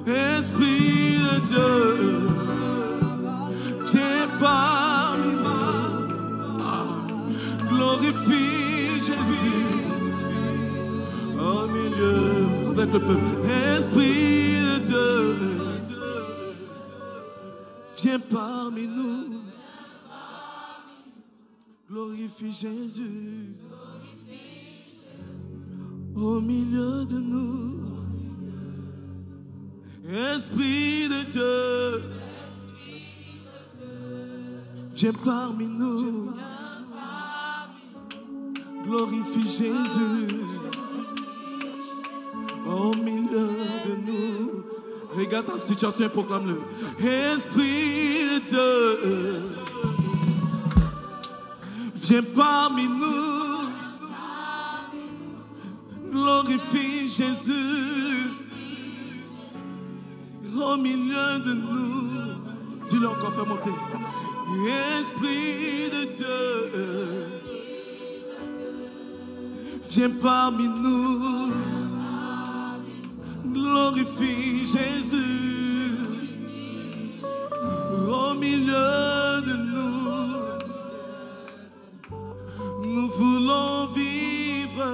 Esprit de Dieu, viens parmi nous, glorifie Jésus au milieu avec le peuple. Esprit de Dieu, viens parmi nous, glorifie Jésus au milieu de nous. Esprit de Dieu, viens parmi nous, glorifie Jésus au milieu de nous. Regarde ta situation et proclame-le. Esprit de Dieu, viens parmi nous, glorifie Jésus au milieu de nous. Dis-le encore, fais monter. Esprit de Dieu, viens parmi nous, glorifie Jésus au milieu de nous. Nous voulons vivre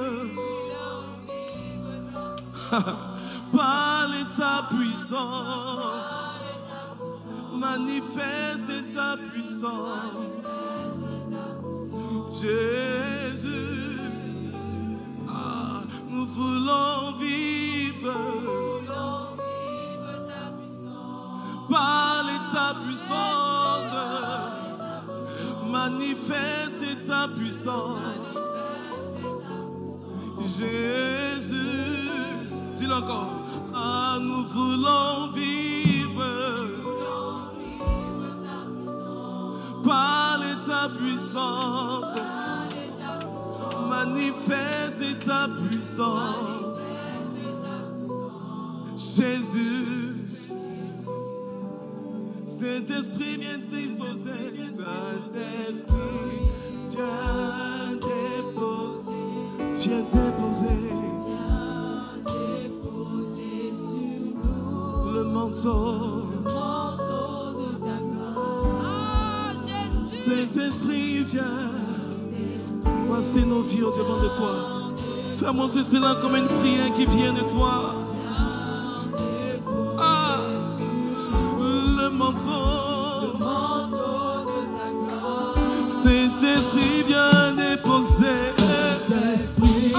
par ta puissance, manifeste ta puissance, Jésus. Nous voulons vivre par ta puissance, manifeste ta puissance, Jésus. Dis-le encore. Nous voulons vivre par ta puissance, manifeste ta puissance, Jésus. Saint-Esprit, viens disposer, Saint-Esprit, viens déposer, viens déposer le manteau de ta gloire. Saint-Esprit, viens, voici nos vies au devant de toi. Fais monter cela comme une prière qui vient de toi. Le manteau de ta gloire. Saint-Esprit, viens déposer. Saint-Esprit,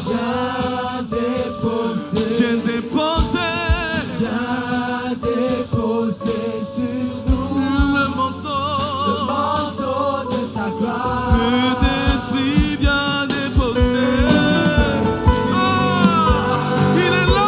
viens déposer. Viens déposer. Déposer sur nous le manteau de ta gloire. Saint-Esprit, viens déposer. Il est là.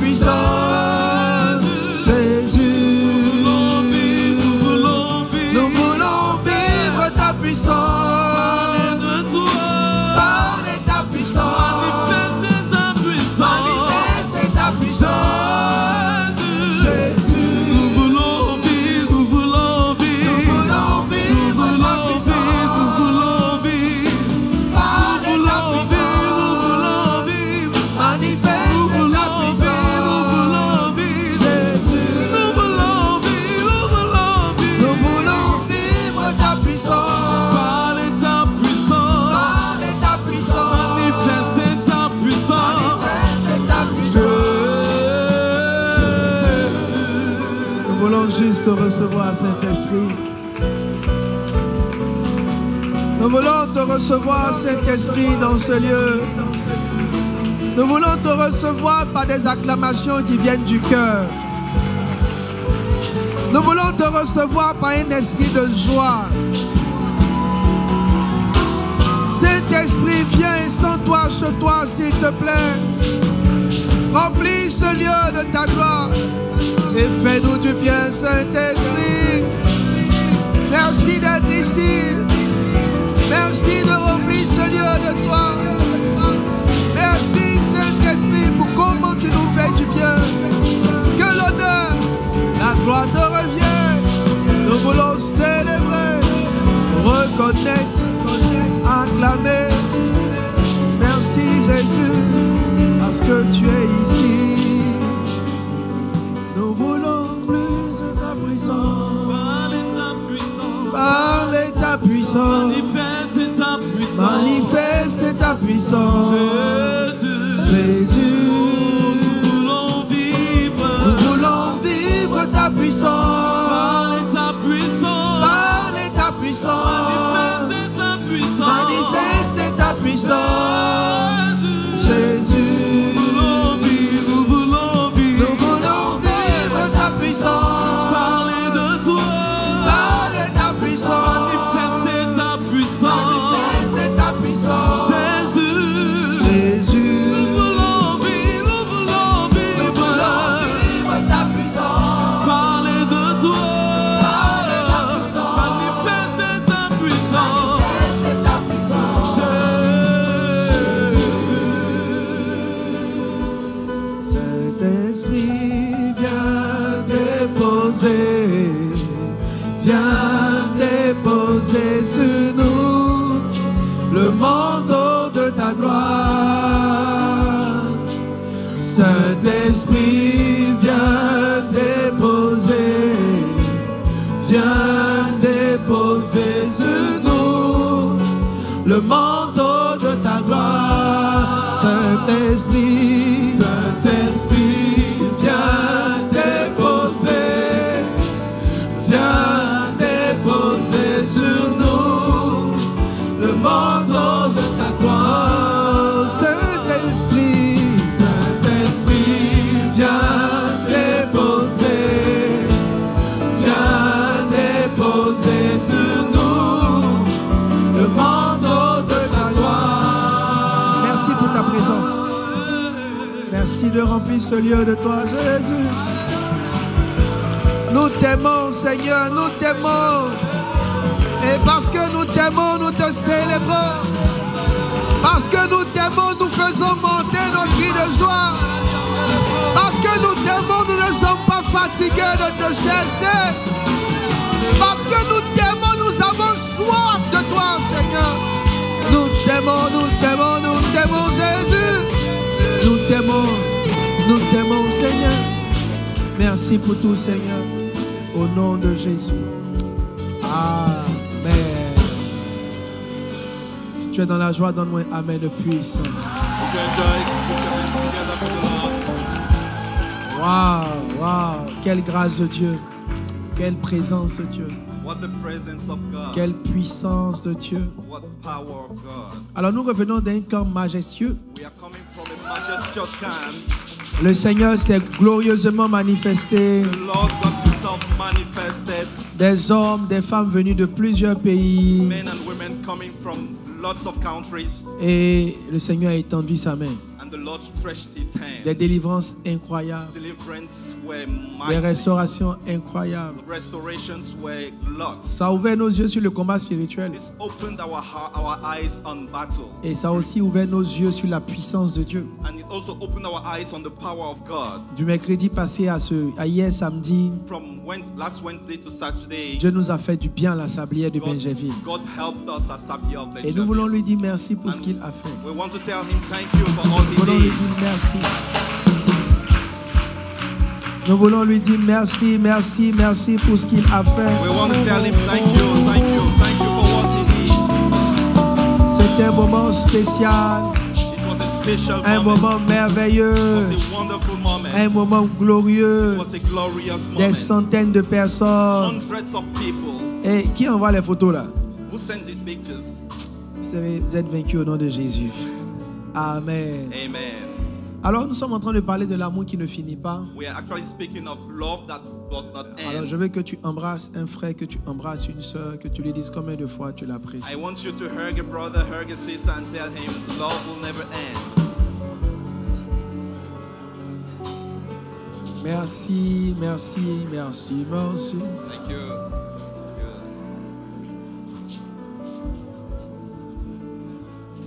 puissance, Jésus. Nous voulons vivre ta puissance. Parler ta puissance. Manifester ta puissance, Jésus. Nous voulons vivre ta puissance. Parler ta puissance. Manifester ta puissance, Jésus. Nous voulons vivre ta puissance. Parler ta puissance. Parler ta puissance. Manifester ta puissance. Manifester ta puissance. Nous voulons juste recevoir, Saint-Esprit. Nous voulons te recevoir, Saint-Esprit, dans ce lieu. Nous voulons te recevoir par des acclamations qui viennent du cœur. Nous voulons te recevoir par un esprit de joie. Saint-Esprit, viens et sens-toi chez toi, s'il te plaît. Remplis ce lieu de ta gloire et fais-nous du bien, Saint-Esprit. Merci d'être ici. Merci de remplir ce lieu de toi. Merci, Saint-Esprit, pour comment tu nous fais du bien. Que l'honneur, la gloire te revienne. Nous voulons célébrer, reconnaître, acclamer. Merci, Jésus, parce que tu es ici. Nous voulons plus de ta puissance. Parler ta puissance. Manifeste ta puissance, Jésus. Nous voulons vivre ta puissance. Parler ta puissance. Manifeste ta puissance, Jésus. Nous voulons vivre ta puissance. Parler de toi. Parler ta puissance. Jésus, nous voulons vivre ta puissance. Parler de toi. Parler ta puissance. Manifester ta puissance. Manifester ta puissance. Saint-Esprit, viens déposer sur nous le manteau de ta gloire. Saint-Esprit, viens déposer sur nous le manteau de ta gloire. Saint-Esprit, viens déposer sur nous le manteau de ta gloire. Saint-Esprit, viens déposer sur nous le manteau de ta gloire. Merci pour ta présence. Merci de remplir ce lieu de toi, Jésus. Nous t'aimons, Seigneur, nous t'aimons. Et parce que nous t'aimons, nous te célébrons. Parce que nous t'aimons, nous faisons monter nos cris de joie. Parce que nous t'aimons, nous ne sommes pas fatigués de te chercher. Parce que nous t'aimons, nous avons soif de toi, Seigneur. Nous t'aimons, Jésus. Nous t'aimons, Seigneur. Merci pour tout, Seigneur. Au nom de Jésus. Amen. Si tu es dans la joie, donne-moi un amen de puissant. Wow. Quelle grâce de Dieu. Quelle présence de Dieu. What the presence of God. Quelle puissance de Dieu. What power of God. Alors nous revenons d'un camp majestueux. We are coming from a majestuous camp. Le Seigneur s'est glorieusement manifesté. The Lord got himself manifested. Des hommes, des femmes venus de plusieurs pays. Men and women coming from lots of countries. Et le Seigneur a étendu sa main. And the Lord stretched his hand. Des délivrances incroyables. Deliverance were Des mighty. restaurations incroyables. Restorations were lots. Ça a ouvert nos yeux sur le combat spirituel. This opened our eyes on battle. Et ça a aussi ouvert nos yeux sur la puissance de Dieu. And it also opened our eyes on the power of God. Du mercredi passé à hier samedi, From last Wednesday to Saturday, Dieu nous a fait du bien à la sablière de Benjerville. God helped us at Sabia of Et nous voulons Benjerville. lui dire merci pour ce qu'il a fait. We want to tell him thank you for all Nous he voulons lui did. dire merci. Nous voulons lui dire merci, merci, merci pour ce qu'il a fait. We want to tell him thank you, thank you, thank you for what he did. C'était un moment spécial, It was a special un moment. moment merveilleux, It was a wonderful moment. un moment glorieux. It was a glorious Des moment. centaines de personnes. Hundreds of people Et qui envoie les photos là? who sent these pictures. Vous êtes vaincus au nom de Jésus. Amen. Amen. Alors nous sommes en train de parler de l'amour qui ne finit pas. We are actually speaking of love that does not Alors end. je veux que tu embrasses un frère, que tu embrasses une soeur, que tu lui dises combien de fois tu l'apprécies. I want you to hug a brother, hug a sister, and tell him love will never end. Merci, merci, merci, merci. Thank you.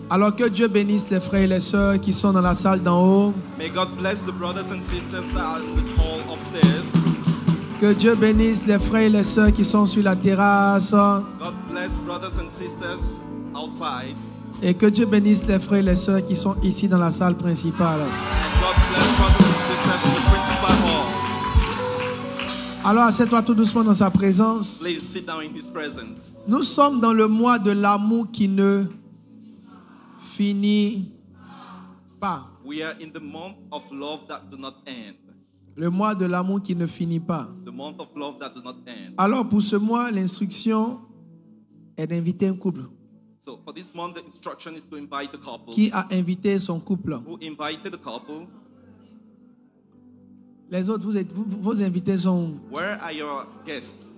Alors que Dieu bénisse les frères et les sœurs qui sont dans la salle d'en haut. May God bless the brothers and sisters that are in the hall upstairs. Que Dieu bénisse les frères et les sœurs qui sont sur la terrasse. God bless brothers and sisters outside. Et que Dieu bénisse les frères et les sœurs qui sont ici dans la salle principale. And God bless brothers and sisters in the principal hall. Alors assieds-toi tout doucement dans sa présence. Please sit down in His presence. Nous sommes dans le mois de l'amour qui ne finit pas. We are in the month of love that do not end. Le mois de l'amour qui ne finit pas. The month of love that do not end. Alors pour ce mois, l'instruction est d'inviter un couple. So for this month, the instruction is to invite a couple. Qui a invité son couple? Who invited the couple? Les autres, vos invités sont... Where are your guests?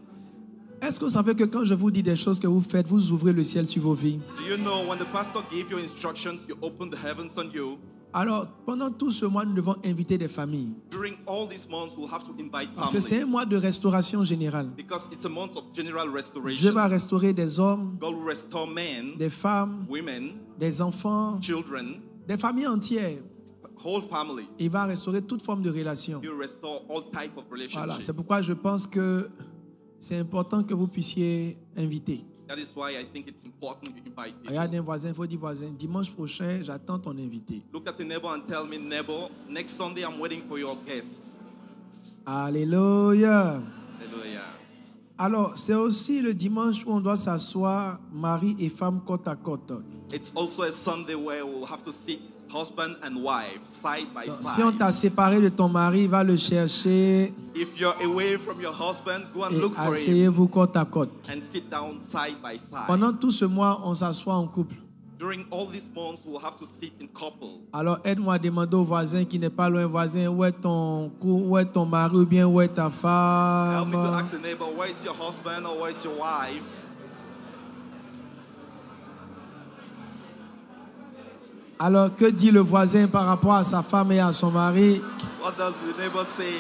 Est-ce que vous savez que quand je vous dis des choses que vous faites, vous ouvrez le ciel sur vos vies? Do you know when the pastor gave you instructions, you open the heavens on you? Alors, pendant tout ce mois, nous devons inviter des familles. During all these months, we'll have to invite Parce que c'est un families. mois de restauration générale. Because it's a month of general Dieu restoration. va restaurer des hommes, God will restore men, des femmes, women, des enfants, children, des familles entières. whole families. Il va restaurer toute forme de relation. You restore all type of Voilà, relationships. c'est pourquoi je pense que c'est important que vous puissiez inviter. That is why I think it's important you invite Regarde people. un voisin, il faut dire voisin, dimanche prochain, j'attends ton invité. Look at the neighbor and tell me, neighbor, next Sunday I'm waiting for your guests. Alléluia. Hallelujah. Alors, c'est aussi le dimanche où on doit s'asseoir, mari et femme côte à côte. It's also a Sunday where we'll have to sit husband and wife side by Donc, side. si on t'a séparé de ton mari, va le chercher If you're away from your husband, go and et look for him asseyez-vous côte à côte. and sit down side by side. Pendant tout ce mois, on s'assoit en couple. During all these months, we'll have to sit in couple. Alors, aide-moi à demander au voisin qui n'est pas loin, voisin, où est ton mari ou bien où est ta Help femme? me to ask the neighbor, where is your husband or where is your wife? Alors, que dit le voisin par rapport à sa femme et à son mari? What does the neighbor say?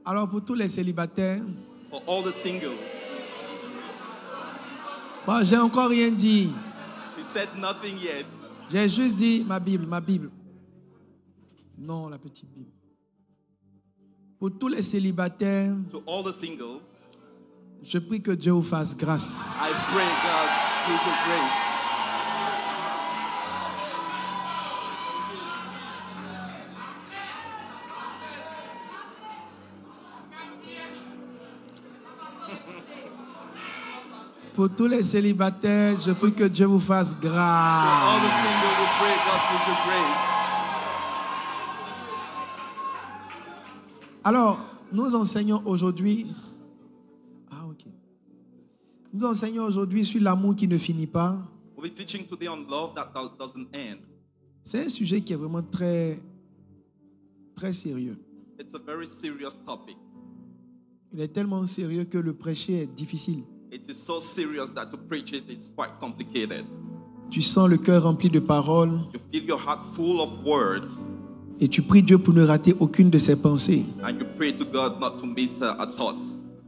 Alors, pour tous les célibataires, For all the singles, bon, j'ai encore rien dit. he said nothing yet. J'ai juste dit ma Bible, ma Bible. Non, la petite Bible. Pour tous les célibataires, To all the singles, je prie que Dieu vous fasse grâce. I pray God give you grace. Pour tous les célibataires, je prie que Dieu vous fasse To all grâce. the singles, we pray God give you grace. Alors, nous enseignons aujourd'hui. Ah, ok. Nous enseignons aujourd'hui sur l'amour qui ne finit pas. We'll be teaching today on love that doesn't end. C'est un sujet qui est vraiment très, très sérieux. It's a very serious topic. Il est tellement sérieux que le prêcher est difficile. It is so serious that to preach it is quite complicated. Tu sens le cœur rempli de paroles You feel your heart full of words, et tu pries Dieu pour ne rater aucune de ses pensées. and you pray to God not to miss a thought.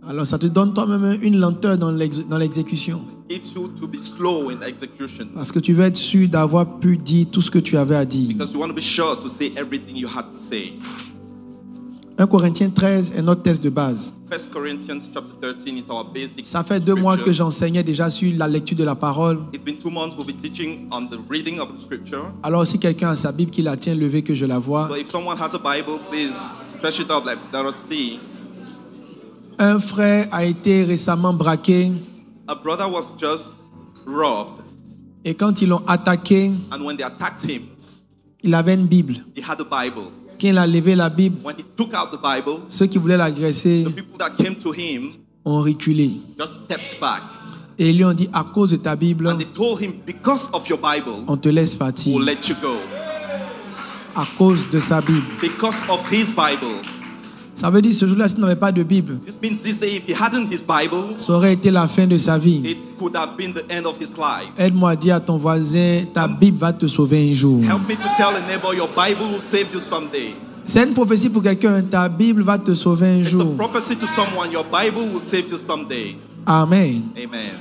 Alors ça te donne toi-même une lenteur dans l'exécution. It gives you to be slow in execution Parce que tu veux être sûr d'avoir pu dire tout ce que tu avais à dire. because you want to be sure to say everything you had to say. 1 Corinthiens 13 est notre texte de base. 1 Corinthians chapter 13 is our basic Ça fait 2 mois scripture. que j'enseignais déjà sur la lecture de la parole. It's been 2 months we'll be teaching on the reading of the scripture. Alors si quelqu'un a sa Bible qui la tient levée que je la vois. So if someone has a Bible, please stretch it up, let us see. Un frère a été récemment braqué A brother was just robbed, et quand ils l'ont attaqué, and when they attacked him, il avait une Bible. he had a Bible. Quand il a levé la Bible, When he took out the Bible, ceux qui voulaient l'agresser the people that came to him ont reculé. just stepped back. Et ils lui ont dit, à cause de ta Bible, And they told him, because of your Bible, on te laisse partir. we'll let you go. À cause de sa Bible. Because of his Bible. Ça veut dire ce jour-là, s'il n'avait pas de Bible, This means this day, if he hadn't his Bible, ça aurait été la fin de sa vie. it could have been the end of his life. Aide-moi à dire à ton voisin, ta Bible va te sauver un jour. Help me to tell a neighbor, your Bible will save you someday. C'est une prophétie pour quelqu'un, ta Bible va te sauver un It's a jour. prophecy to someone, your Bible will save you someday. Amen. Amen.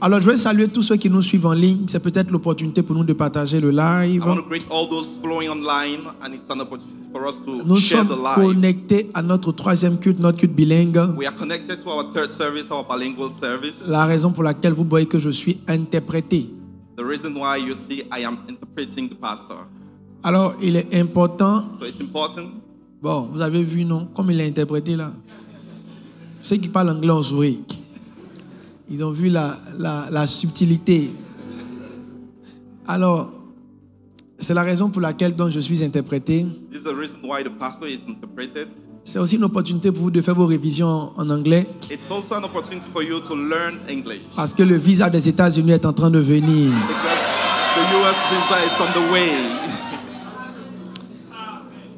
Alors je vais saluer tous ceux qui nous suivent en ligne. C'est peut-être l'opportunité pour nous de partager le live. I want to greet all those following online, and it's an opportunity for us to Nous share sommes the live. connectés à notre 3e culte, notre culte bilingue. We are connected to our third service, our bilingual service. La raison pour laquelle vous voyez que je suis interprété. The reason why you see I am interpreting the pastor. Alors il est important. So it's important. Bon, vous avez vu, non? Comme il est interprété là. Ceux qui parlent anglais ont souri. Ils ont vu la subtilité. Alors, c'est la raison pour laquelle donc, je suis interprété. This is the reason why the pastor is interpreted. C'est aussi une opportunité pour vous de faire vos révisions en anglais. It's also an opportunity for you to learn English. Parce que le visa des États-Unis est en train de venir. Because the US visa is on the way.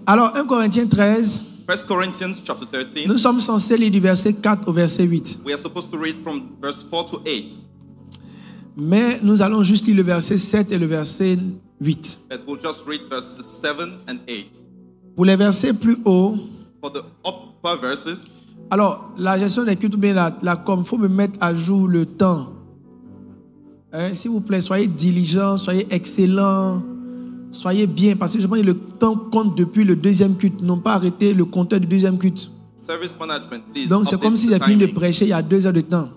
Alors, 1 Corinthiens 13, 1 Corinthians chapter 13. nous sommes censés lire du verset 4 au verset 8. We are supposed to read from verse 4 to 8. Mais nous allons juste lire le verset 7 et le verset 8. But we'll just read verses 7 and 8. Pour les versets plus hauts, For the upper verses, alors, la gestion des cultes ou bien la com, il faut me mettre à jour le temps. Hein, s'il vous plaît, soyez diligents, soyez excellents, soyez bien. Parce que je pense que le temps compte depuis le 2e culte. Non pas arrêter le compteur du 2e culte. service management, please. Donc, c'est comme si j'ai fini de prêcher il y a 2 heures de temps.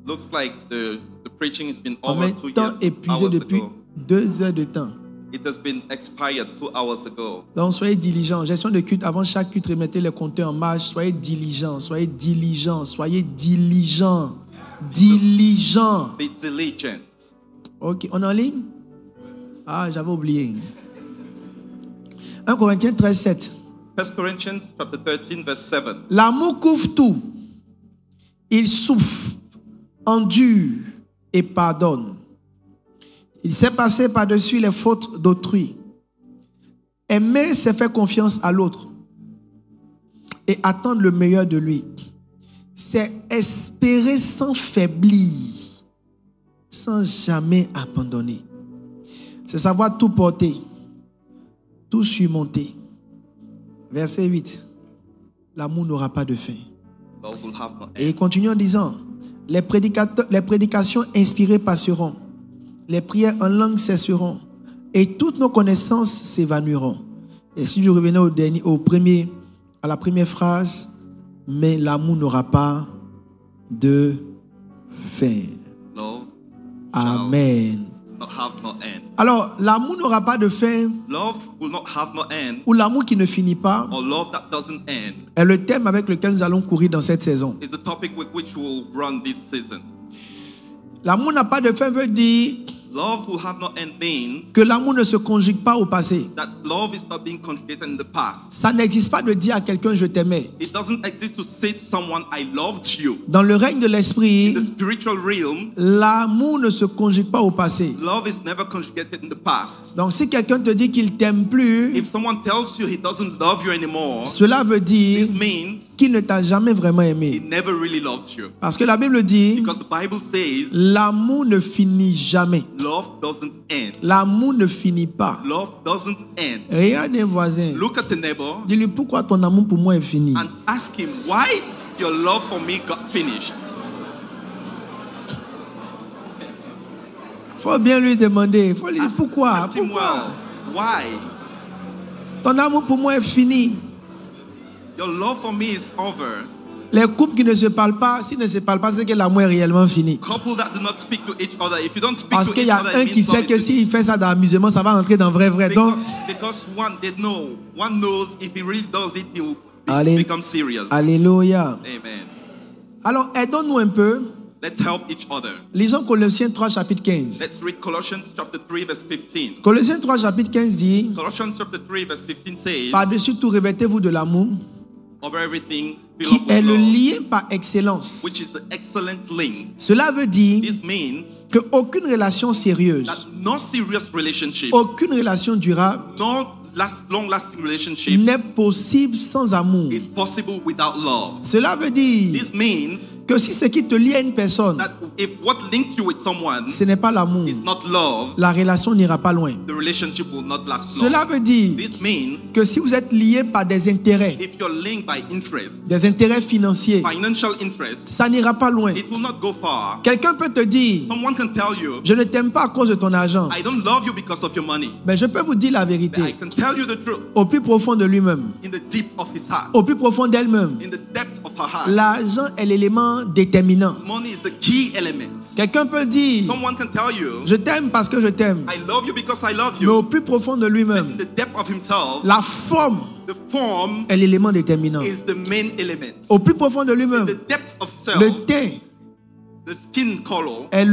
Looks like the preaching has been En over même 2 temps épuisé hours depuis ago. 2 heures de temps. It has been expired 2 hours ago. Donc, soyez diligents. Gestion de culte, avant chaque culte, remettez les compteurs en marche. Soyez diligents, soyez diligents, soyez diligents. Diligents. Be diligent. Ok, on est en ligne? Ah, j'avais oublié. 1 Corinthiens 13, 7. 1 Corinthians chapter 13, verse 7. L'amour couvre tout. Il souffre, endure et pardonne. Il sait passer par-dessus les fautes d'autrui. Aimer, c'est faire confiance à l'autre et attendre le meilleur de lui. C'est espérer sans faiblir, sans jamais abandonner. C'est savoir tout porter, tout surmonter. Verset 8. L'amour n'aura pas de fin. Love will have no Et end. il continue en disant, les prédications inspirées passeront, les prières en langue cesseront, et toutes nos connaissances s'évanouiront. Et si je revenais à la première phrase, mais l'amour n'aura pas de fin. Love Amen. not have no end. Alors, l'amour n'aura pas de fin, Love will not have no end, ou l'amour qui ne finit pas, or love that doesn't end, est le thème avec lequel nous allons courir dans cette saison. is the topic with which we'll run this season. L'amour n'a pas de fin veut dire Love will have no end means que l'amour ne se conjugue pas au passé. that love is not being conjugated in the past. Ça n'existe pas de dire à quelqu'un je t'aimais. It doesn't exist to say to someone, I loved you. Dans le règne de l'esprit, In the spiritual realm, l'amour ne se conjugue pas au passé. love is never conjugated in the past. Donc si quelqu'un te dit qu'il t'aime plus, If someone tells you he doesn't love you anymore, cela veut dire this means qu'il ne t'a jamais vraiment He aimé. never really loved you. Parce que la Bible dit, Because the Bible says l'amour ne finit jamais. love doesn't end. L'amour ne finit pas. Love doesn't end. Regarde un voisin. Look at the neighbor Dis-lui pourquoi ton amour pour moi est fini. and ask him, why your love for me got finished? Faut bien lui demander. Faut lui dire pourquoi. Ask him Pourquoi well, why? ton amour pour moi est fini. Your love for me is over. Les couples qui ne se parlent pas, s'ils ne se parlent pas, c'est que l'amour est réellement fini. Couple that do not speak to each other. If you don't speak Parce to qu'il each y a other, un it qui means sait love que is s'il fait ça dans l'amusement, ça va rentrer dans vrai. Donc, because one, they know. One knows if he really does it, he will become serious. Alléluia. Amen. Alors, aidons-nous un peu. Let's help each other. Lisons Colossiens 3, chapitre 15. Let's read Colossians chapter 3, verse 15. Colossiens 3, chapitre 15 dit, Colossians chapter 3, verse 15 says, par-dessus tout, revêtez-vous de l'amour, over everything, fill qui up est with le love, lien par excellence. which is the excellent link. Cela veut dire This means qu'aucune relation sérieuse, that no serious relationship, aucune relation durable no long-lasting relationship n'est possible sans amour. is possible without love. Cela veut dire This means que si ce qui te lie à une personne, that if what links you with someone ce n'est pas l'amour, is not love, la relation n'ira pas loin. the relationship will not last long. Cela veut dire This means que si vous êtes liés par des intérêts linked by interest, financiers, financial interest, ça n'ira pas loin. it will not go far. Quelqu'un peut te dire, Someone can tell you, je ne t'aime pas à cause de ton argent. I don't love you because of your money. Mais je peux vous dire la But I vérité. can tell you the truth. Au plus profond de lui-même, In the deep of his heart, au plus profond d'elle-même, in the depth of her heart, l'argent est l'élément déterminant. money is the key element. Quelqu'un peut dire, Someone can tell you, je t'aime parce que je t'aime. I love you because I love Mais au you. plus profond de In lui-même, the depth of himself, la forme the form est l'élément déterminant. is the main element. Au plus profond de In lui-même, the depth of le self, teint the skin color est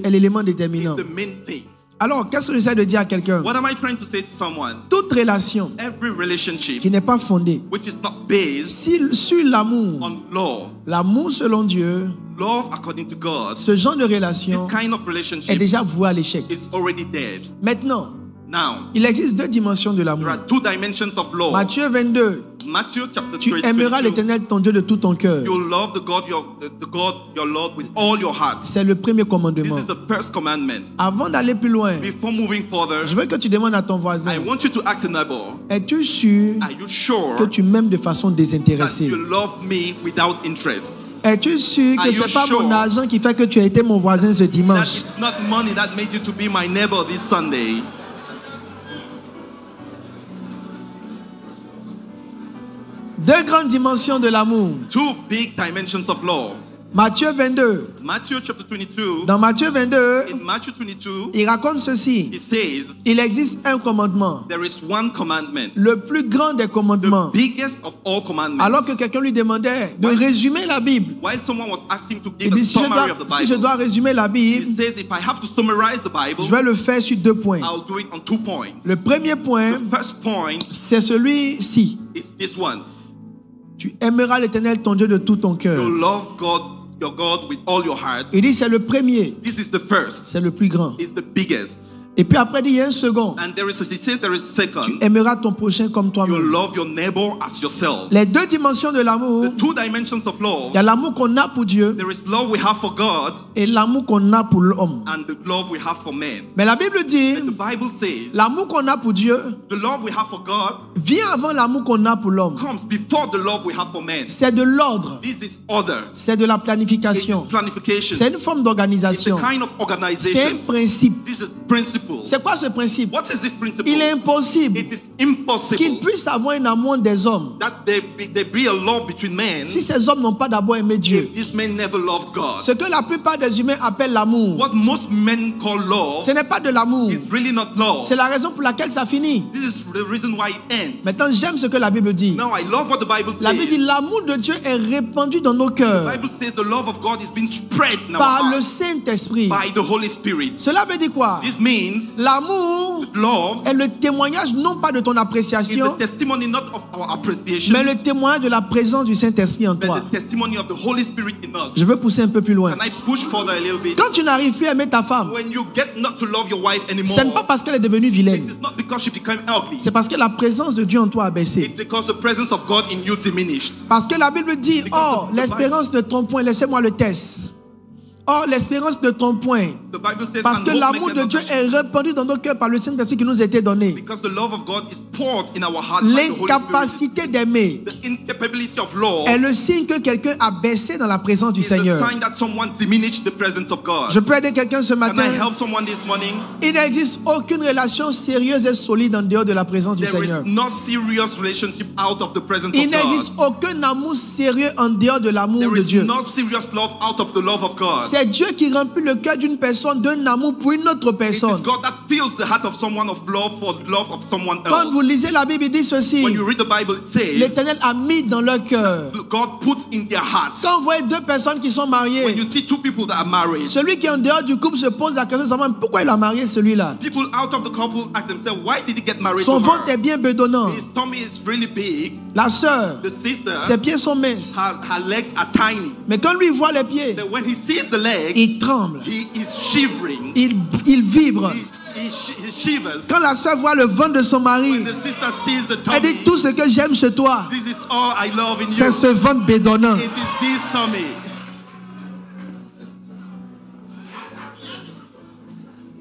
l'élément is déterminant. the main thing. Alors, qu'est-ce que j'essaie de dire à quelqu'un? What am I trying to say to someone? Toute relation Every relationship qui n'est pas fondée which is not based sur l'amour, on love, l'amour selon Dieu, love according to God, ce genre de this relation kind of est relationship déjà voué à l'échec. is already dead. Maintenant, Now, il existe deux dimensions de there l'amour. are two dimensions of love. Matthieu 22, Matthew chapter tu 3, aimeras 22, l'Éternel ton Dieu de tout ton cœur. you'll love the God your Lord with all your heart. C'est le premier This commandement. is the first commandment. Avant d'aller plus loin, Before moving further, je veux que tu demandes à ton I voisin, want you to ask a neighbor, es-tu sûr are you sure que tu m'aimes de façon that désintéressée? you love me without interest? Es-tu sûr Are que you c'est pas sure mon argent qui fait que tu as été mon voisin ce That dimanche? it's not money that made you to be my neighbor this Sunday. Deux grandes dimensions de l'amour. Two big dimensions of love. Matthieu 22. Matthew chapter 22, Dans Matthieu 22, in Matthew 22, il raconte ceci. he says, Il existe un commandement, there is one commandment, le plus grand des the commandements. biggest of all commandments. Alors que quelqu'un lui demandait de Ouais. résumer la Bible. While someone was asking to Il give a dit, si summary of the je Bible, dois résumer la he Bible, says, if I have to summarize the Bible, je vais le faire sur 2 points. I'll do it on 2 points. Le premier point, The first point c'est celui-ci. is this one. Tu aimeras l'Éternel ton Dieu de tout ton cœur. You love God, your God with all your heart. Il dit, c'est le premier, This is the first. c'est le plus grand. It's the biggest. Et puis après, il y a un second. And he says there is Tu second. aimeras ton prochain comme You toi-même. love your neighbor as yourself. Les deux dimensions de l'amour, The two dimensions of love. il y a l'amour qu'on a pour Dieu There is love we have for God et l'amour qu'on a pour l'homme. and the love we have for men. Mais la Bible dit, The Bible says l'amour qu'on a pour Dieu the love we have for God vient avant l'amour qu'on a pour l'homme. comes before the love we have for men. C'est de l'ordre, This is order. c'est de la It is planification, planification. c'est une forme It's a d'organisation, kind of c'est un organization. principe. This is principle. C'est quoi ce principe? What is this principle? Il est impossible It is qu'il impossible puisse avoir un amour des hommes that there be a love between men si ces hommes n'ont pas d'abord aimé Dieu. if these men never loved God. Ce que la plupart des humains appellent l'amour, What most men call love ce n'est pas de l'amour. is really not love. C'est la raison pour laquelle ça finit. This is the reason why it ends. Maintenant, j'aime ce que la Bible dit. Now I love what the Bible La Bible dit says. l'amour de Dieu est répandu dans nos The cœurs Bible says the love of God is being spread in our par le hearts Saint-Esprit. by the Holy Spirit. Cela veut dire quoi? This means means l'amour love est le témoignage non pas de ton is appréciation, the testimony not of our appreciation, mais le témoignage de la présence du Saint-Esprit en but toi. the testimony of the Holy Spirit in us. Je veux pousser un peu plus loin. Can I push further a little bit? Quand tu n'arrives plus à aimer ta femme, When you get not to love your wife anymore, ce n'est pas parce qu'elle est devenue vilaine, it is not because she became ugly. c'est parce que la présence de Dieu en toi a baissé. It's because the presence of God in you diminished. Parce que la Bible dit, Because oh, l'espérance de ton point, laissez-moi le test. Oh, l'espérance de ton point. The Bible says, Parce "And que hope l'amour maketh de not Dieu ashamed." est répandu dans nos cœurs par le Saint-Esprit qui nous a été donné. Because the love of God is poured in our heart by the Holy Spirit. L'incapacité d'aimer The incapability of love est le signe que quelqu'un a baissé dans la présence du is the Seigneur. sign that someone diminished the presence of God. Je peux aider quelqu'un ce Can matin. I help someone this morning? Il n'existe aucune relation sérieuse et solide en dehors de la présence du There Seigneur. is no serious relationship out of the presence Il of God. n'existe aucun amour sérieux en dehors de l'amour There de is Dieu. no serious love out of the love of God. C'est Dieu qui remplit le cœur d'une personne d'un amour pour une autre It is personne. God that fills the heart of someone of love for the love of someone Quand vous else. lisez la Bible, il dit ceci. When you read the Bible, it says L'Éternel a mis dans leur cœur. God puts in their hearts. Quand vous voyez deux personnes qui sont When mariées, you see two people that are married, celui qui est en dehors du couple se pose la question de savoir pourquoi il a marié celui-là. people out of the couple ask themselves, why did he get married Son to ventre her? est bien bedonnant. His tummy is really big. La sœur, The sister, ses pieds sont minces. her legs are tiny. Mais quand lui voit les pieds, Then when he sees the legs, il tremble. he is shivering. Il vibre. He shivers. Quand la sœur voit le ventre de son mari, When the sister sees the elle dit tummy, tout ce que j'aime chez toi, this is all I love in c'est you. ce ventre bedonnant. It is this tummy.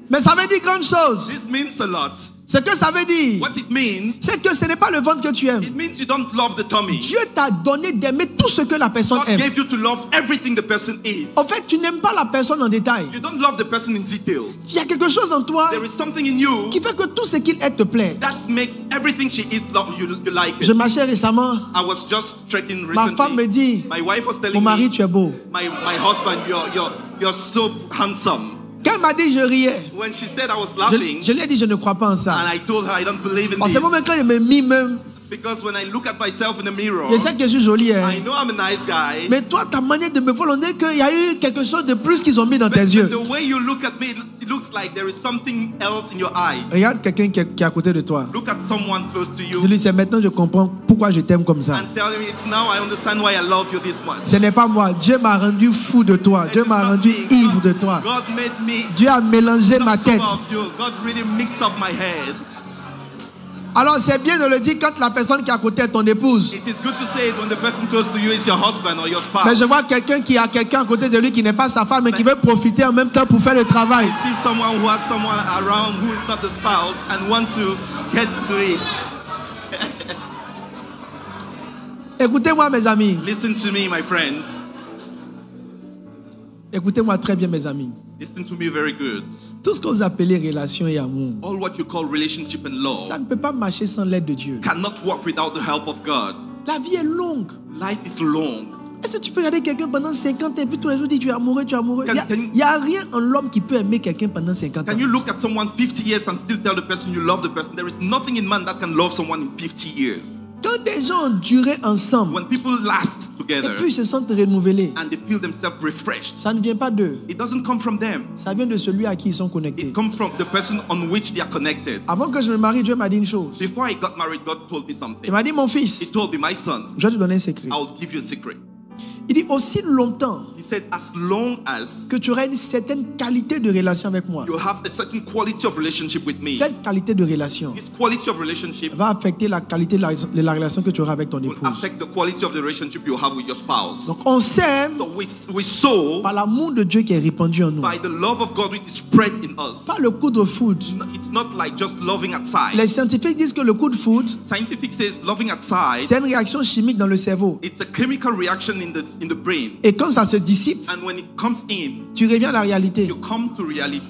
Mais ça veut dire grande chose. This means a lot. Ce que ça veut dire, What it means, c'est que ce n'est pas le ventre que tu aimes. it means you don't love the tummy. Dieu t'a donné d'aimer tout ce que la personne God aime. gave you to love everything the person is. En fait, tu n'aimes pas la personne en détail. You don't love the person in details. Il y a quelque chose en toi There is something in you qui fait que tout ce qu'il est te plaît. that makes everything she is you like Je it. marchais récemment, I was just trekking ma femme me recently. dit, My wife was mon telling mari, me, tu es beau. my husband, you're so handsome. Quand elle m'a dit, je riais. When she said I was laughing, Je lui ai dit, je ne crois pas en ça. and I told her I don't believe in En ce moment, this. quand je me mime, Because when I look at myself in the mirror, je sais que je suis jolie. Hein. I know I'm a nice guy. Mais toi, ta manière de me voir, on dirait qu'il y a eu quelque chose de plus qu'ils ont mis dans tes But yeux. the way you look at me, it looks like there is something else in your eyes. Regarde quelqu'un qui est à côté de toi. Look at someone close to Je you lui dis, c'est maintenant que je comprends pourquoi je t'aime comme ça. and tell me it's now I understand why I love you this much. Ce n'est pas moi. Dieu m'a rendu fou de toi. Dieu m'a rendu ivre de toi. God made me Dieu a mélangé ma so tête. of you. God really mixed up my head. Alors c'est bien de le dire quand la personne qui est à côté est ton épouse. It is good to say it when the person close to you is your husband or your spouse. Mais je vois quelqu'un qui a quelqu'un à côté de lui qui n'est pas sa femme mais qui veut profiter en même temps pour faire le travail. I see someone who has someone around who is not the spouse and wants to get to it. Écoutez-moi mes amis. Listen to me, my friends. Écoutez-moi très bien mes amis. Listen to me very good. Tout ce que vous appelez relation et amour, All what you call relationship and ça love ne peut pas marcher sans l'aide de Dieu. cannot work without the help of God. La vie est longue. Life is long. Est-ce que tu peux regarder quelqu'un pendant 50 ans et puis tous les jours dire tu es amoureux, tu es amoureux? Can Il n'y a rien en l'homme qui peut aimer quelqu'un pendant 50 ans. Can you look at someone 50 years and still tell the person you love the person? There is nothing in man that can love someone in 50 years. Quand des gens ont duré ensemble When people last et together puis ils se sentent renouvelés, and they feel themselves refreshed, ça ne vient pas d'eux. it doesn't come from them. Ça vient de celui à qui ils sont connectés. It comes from the person on which they are connected. Avant que je me marie, Dieu m'a dit une chose. Before I got married, God told me something. Il m'a dit, mon fils, He told me, my son, je vais te donner un secret. I will give you a secret. Il dit, aussi longtemps He said, as long as que tu auras une certaine qualité de relation avec moi, you have a certain quality of relationship with me, cette qualité de relation this quality of relationship va affecter la qualité de la relation que tu auras avec ton will épouse. affect the quality of the relationship you have with your spouse. Donc on s'aime So we sow par l'amour de Dieu qui est répandu en nous. by the love of God which is spread in us. Pas le coup de foudre. It's not like just loving at sight. Les scientifiques disent que le coup de foudre, Scientific says loving at sight, c'est une réaction chimique dans le cerveau. it's a chemical reaction in the brain. Et quand ça se dissipe, And when it comes in, tu reviens à la réalité. you come to reality.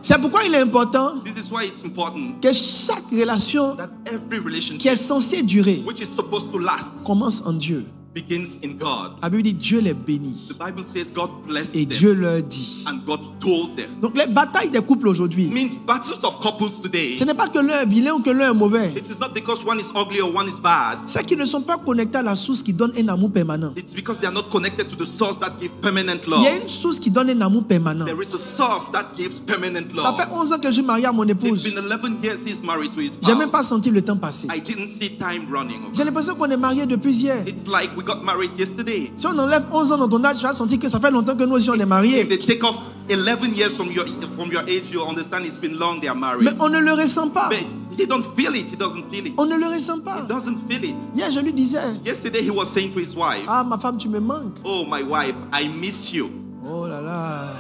C'est pourquoi il est important This is why it's important que chaque relation that every qui est relationship censée durer which is supposed to last commence en Dieu. begins in God. La Bible dit Dieu les bénit. The Bible says God blessed Et them. Dieu leur dit. And God told them. Donc les batailles des couples aujourd'hui, It means battles of couples today. ce n'est pas que l'un est vilain ou que l'un est mauvais. It is not because one is ugly or one is bad. C'est qu'ils ne sont pas connectés à la source qui donne un amour permanent. It's because they are not connected to the source that gives permanent Il love. y a une source qui donne un amour permanent. There is a source that gives permanent Ça love. fait 11 ans que je suis marié à mon It's épouse. been 11 years he's married to his J'ai même spouse. pas senti le temps passer. I didn't see time running. J'ai l'impression qu'on est mariés depuis hier. It's like we got married yesterday. Si on enlève 11 ans dans ton âge, tu vas sentir que ça fait longtemps que nous aussi on est If mariés. they take off 11 years from your age, you'll understand it's been long they are married. Mais on ne le ressent pas. But he don't feel it. He doesn't feel it. On ne le ressent pas. He doesn't feel it. Hier, je lui disais, Yesterday he was saying to his wife, ah, ma femme, tu me manques. "Oh, my wife, I miss you." Oh là là.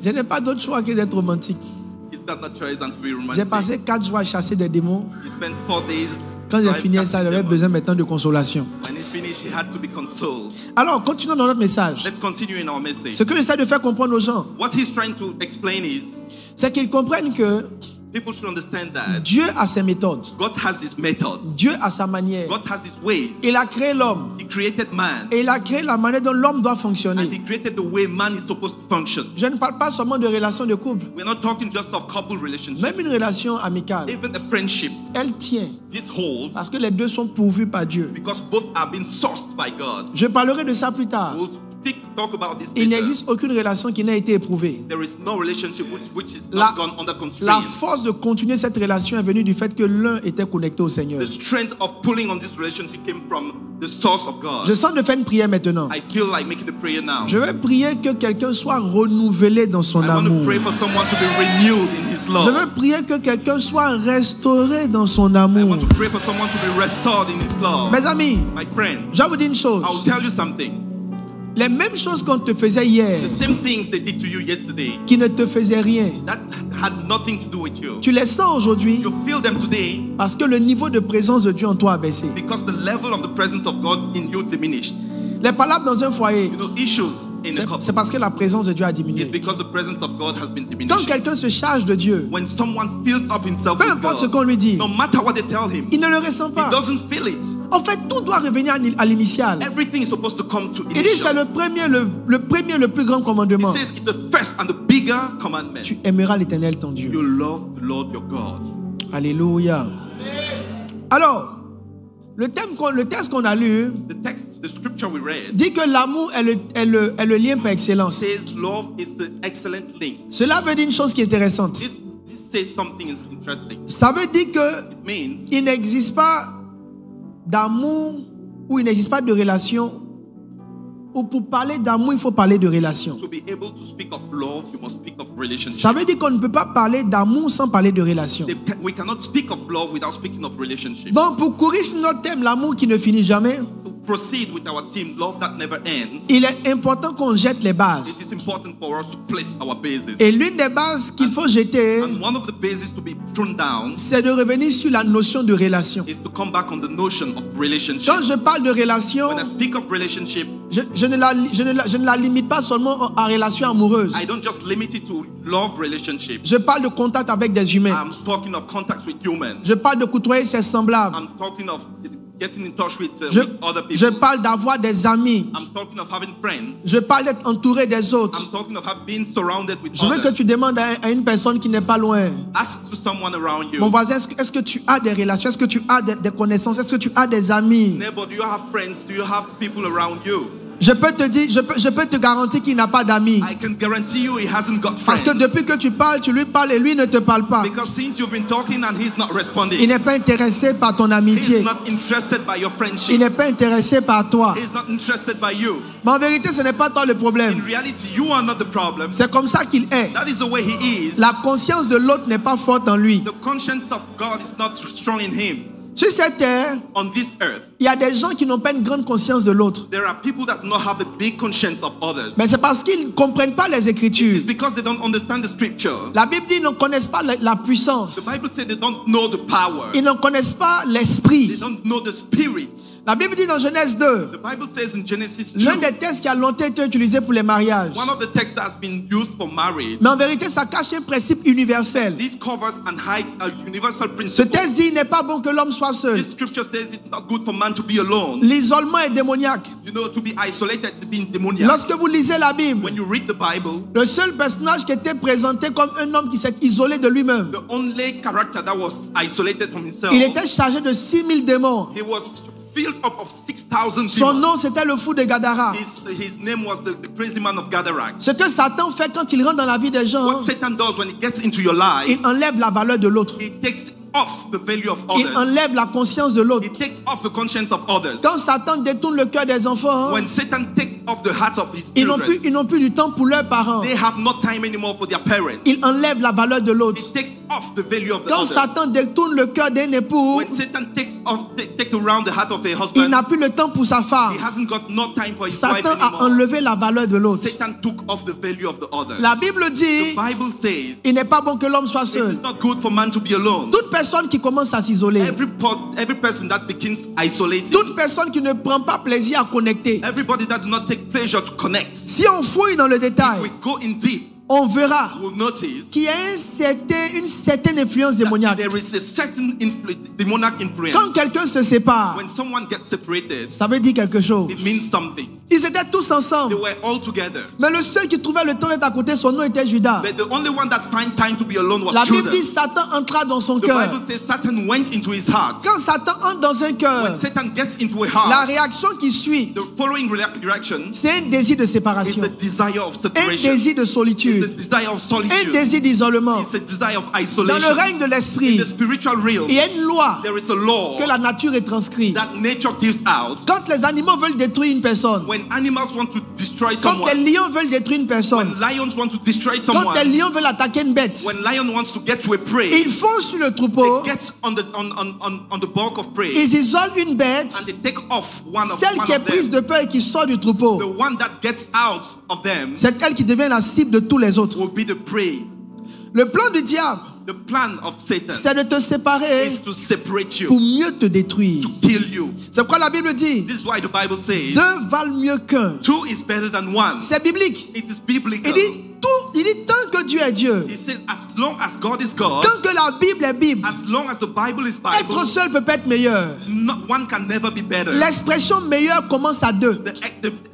Je n'ai pas d'autre choix que d'être romantique. It's not choice than to be J'ai romantic. passé 4 jours à chasser des démons. He spent 4 days. Quand j'ai driving fini after ça, j'avais demons. besoin maintenant de consolation. When he finished, he had to be consoled. Alors, continuons dans notre message. Let's continue in our message. Ce que j'essaie de faire comprendre aux gens, What he's trying to explain is c'est qu'ils comprennent que people should understand that Dieu a ses méthodes. God has his methods. Dieu a sa manière. God has his ways. Il a créé l'homme. He created man. Et il a créé la manière dont l'homme doit And fonctionner. he created the way man is supposed to function. Je ne parle pas seulement de relations de couple. We're not talking just of couple relationship. Même une relation amicale, Even a friendship, elle tient. this holds Parce que les deux sont pourvus par Dieu. because both are being sourced by God. Je parlerai de ça plus tard. We'll talk about this Il later. n'existe aucune relation qui n'a été éprouvée. There is no relationship which is La, not gone under la constraint. force de continuer cette relation est venue du fait que l'un était connecté au Seigneur. The strength of pulling on this relationship came from the source of God. Je sens de faire une prière maintenant. I feel like making a prayer now. Je vais prier que quelqu'un soit renouvelé dans son I want to amour. pray for someone to be renewed in his Je love. veux prier que quelqu'un soit restauré dans son I amour. want to pray for someone to be restored in his love. Mes amis, My friends, je vais vous dire une chose. I'll tell you something. Les mêmes choses qu'on te faisait hier, The same things they did to you yesterday qui ne te faisaient rien, that had nothing to do with you. tu les sens aujourd'hui You feel them today parce que le niveau de présence de Dieu en toi a baissé. because the level of the presence of God in you diminished. Les palabres dans un foyer, You know, issues in a couple. c'est parce que la présence de Dieu a It's diminué. because the presence of God has been Quand diminished. quelqu'un se charge de Dieu, When someone fills up himself peu with importe ce qu'on God, lui dit, no matter what they tell him, il ne le ressent he pas. doesn't feel it. En fait, tout doit revenir à l'initial. Everything is supposed to come to Il dit c'est initial. le plus grand He commandement. says it's the first and the bigger commandment. Tu aimeras l'Éternel ton Dieu. You love the Lord your God. Alléluia. Alors, le texte qu'on a lu The text, the scripture we read, dit que l'amour est le lien par excellence. says love is the excellent link. Cela veut dire une chose qui est intéressante. This says something interesting. Ça veut dire que It means il n'existe pas d'amour ou il n'existe pas de relation. Ou pour parler d'amour, il faut parler de relation. to be able to speak of love, you must speak of relationship. Ça veut dire qu'on ne peut pas parler d'amour sans parler de relation. We cannot speak of love without speaking of relationship. Donc, pour courir sur notre thème, l'amour qui ne finit jamais, To proceed with our team, love that never ends, il est important qu'on jette les it bases. is important for us to place our bases. Et l'une des bases qu'il faut jeter, And one of the bases to be thrown down c'est de revenir sur la notion de relation. is to come back on the notion of relationship. Quand je parle de relation, When I speak of relationship, je ne la limite pas seulement à relation amoureuse. I don't just limit it to love relationship. Je parle de contact avec des humains. I'm talking of contacts with humans. Je parle de côtoyer ses semblables. I'm talking of getting in touch with Je other people. parle d'avoir des amis. I'm talking of having friends. Je parle d'être entouré des autres. I'm talking of being surrounded with Je veux que others. tu demandes à une personne qui n'est pas loin. Ask to someone around you. Mon voisin, est-ce que tu as des relations? Est-ce que tu as des connaissances? Est-ce que tu as des amis? Neighbor, do you have friends? Do you have people around you? Je peux te garantir qu'il n'a pas d'amis. I can guarantee you he hasn't got Parce que friends. depuis que tu parles, tu lui parles et lui ne te parle pas. Because since you've been talking and he's not Il responding, n'est pas intéressé par ton he's amitié. not interested by your Il friendship. n'est pas intéressé par toi. He's not interested by you. Mais en vérité, ce n'est pas toi le In problème. reality, you are not the problem. C'est comme ça qu'il est. That is the way he is. La conscience de l'autre n'est pas forte en lui. The conscience of God is not strong in him. Sur cette terre, On this earth, il y a des gens qui n'ont pas une grande conscience de l'autre. there are people that not have a big conscience of others. Mais c'est parce qu'ils ne comprennent pas les Écritures. It's because they don't understand the scripture. La Bible dit qu'ils ne connaissent pas la puissance. The Bible says they don't know the power. Ils ne connaissent pas They l'esprit. don't know the spirit. La Bible dit dans Genèse 2, The Bible says in Genesis 2, l'un des textes qui a longtemps été utilisé pour les mariages. one of the texts that has been used for marriage. Mais en vérité, ça cache un principe universel. This covers and hides a universal Ce principle. texte dit, il n'est pas bon que l'homme soit seul. This scripture says it's not good for man to be alone. L'isolement est démoniaque. You know, to be isolated is being demoniac. Lorsque vous lisez la Bible, When you read the Bible, le seul personnage qui était présenté comme un homme qui s'est isolé de lui-même, the only character that was isolated from himself, il était chargé de 6000 démons. he was filled up of 6,000 Son demons. nom, c'était le fou de Gadara. His name was the crazy man of Gadarach. Ce que Satan fait quand il rentre dans la vie des gens, What Satan does when he gets into your life, il enlève la valeur de l'autre. he takes off the value of Il others. enlève la conscience de l'autre. He takes off the conscience of others. Quand Satan détourne le cœur des enfants, When Satan takes off the hearts of his ils children, n'ont plus du temps pour leurs parents. they have no time anymore for their parents. Il enlève la valeur de l'autre. He takes off the value of the Quand others. Satan détourne le cœur d'un époux, When Satan take around the heart of a il husband, n'a plus le temps pour sa femme. he hasn't got no time for his wife Satan a anymore. enlevé la valeur de l'autre. Satan took off the value of the other. La Bible dit, The Bible says il n'est pas bon que l'homme soit it seul. is not good for man to be alone. Toute personne qui commence à s'isoler, Every person that begins isolating, toute personne qui ne prend pas plaisir à connecter, everybody that do not take pleasure to connect, si on fouille dans le détail, we go in deep, on verra we'll notice qu'il y a une certaine influence démoniaque. there is a certain demonic influence. Quand quelqu'un se sépare, When someone gets separated, ça veut dire quelque chose. it means something. Ils étaient tous They ensemble. were all together. Mais le seul qui trouvait le temps d'être à côté, son nom était Judas. But the only one that find time to be alone was La Bible Judas. dit Satan entra dans son The cœur. Bible says Satan went into his heart. Quand Satan entre dans un cœur, When Satan gets into a la heart, réaction qui suit, the following reaction c'est un désir de is séparation, the desire of un separation. désir de It's the solitude, desire of un solitude. désir d'isolement. It's a desire of Dans isolation. le règne de In l'esprit, the spiritual realm, il y a une loi there is a law que la nature retranscrit. that nature gives out. Quand les animaux veulent détruire une personne, When animals want to destroy quand les someone, lions veulent détruire une personne, when lions want to destroy quand les someone, lions veulent attaquer une bête, when lion wants to get to a prey, ils foncent sur le troupeau, they get on the bulk of prey ils isolent une bête, and they take off one of celle qui est prise them. de peur et qui sort du troupeau, The one that gets out of them c'est elle qui devient la cible de tous les autres. will be the prey. Le plan du diable, The plan of Satan c'est de te séparer is to separate you, pour mieux te détruire. to kill you. C'est pourquoi la Bible dit, This is why the Bible says deux valent mieux qu'un. two is better than one. C'est biblique. It is biblical. Il dit tant que Dieu est Dieu, He says as long as God is God, tant que la Bible est Bible, as long as the Bible is être Bible, seul peut pas être meilleur. one can never be better. L'expression meilleur commence à deux.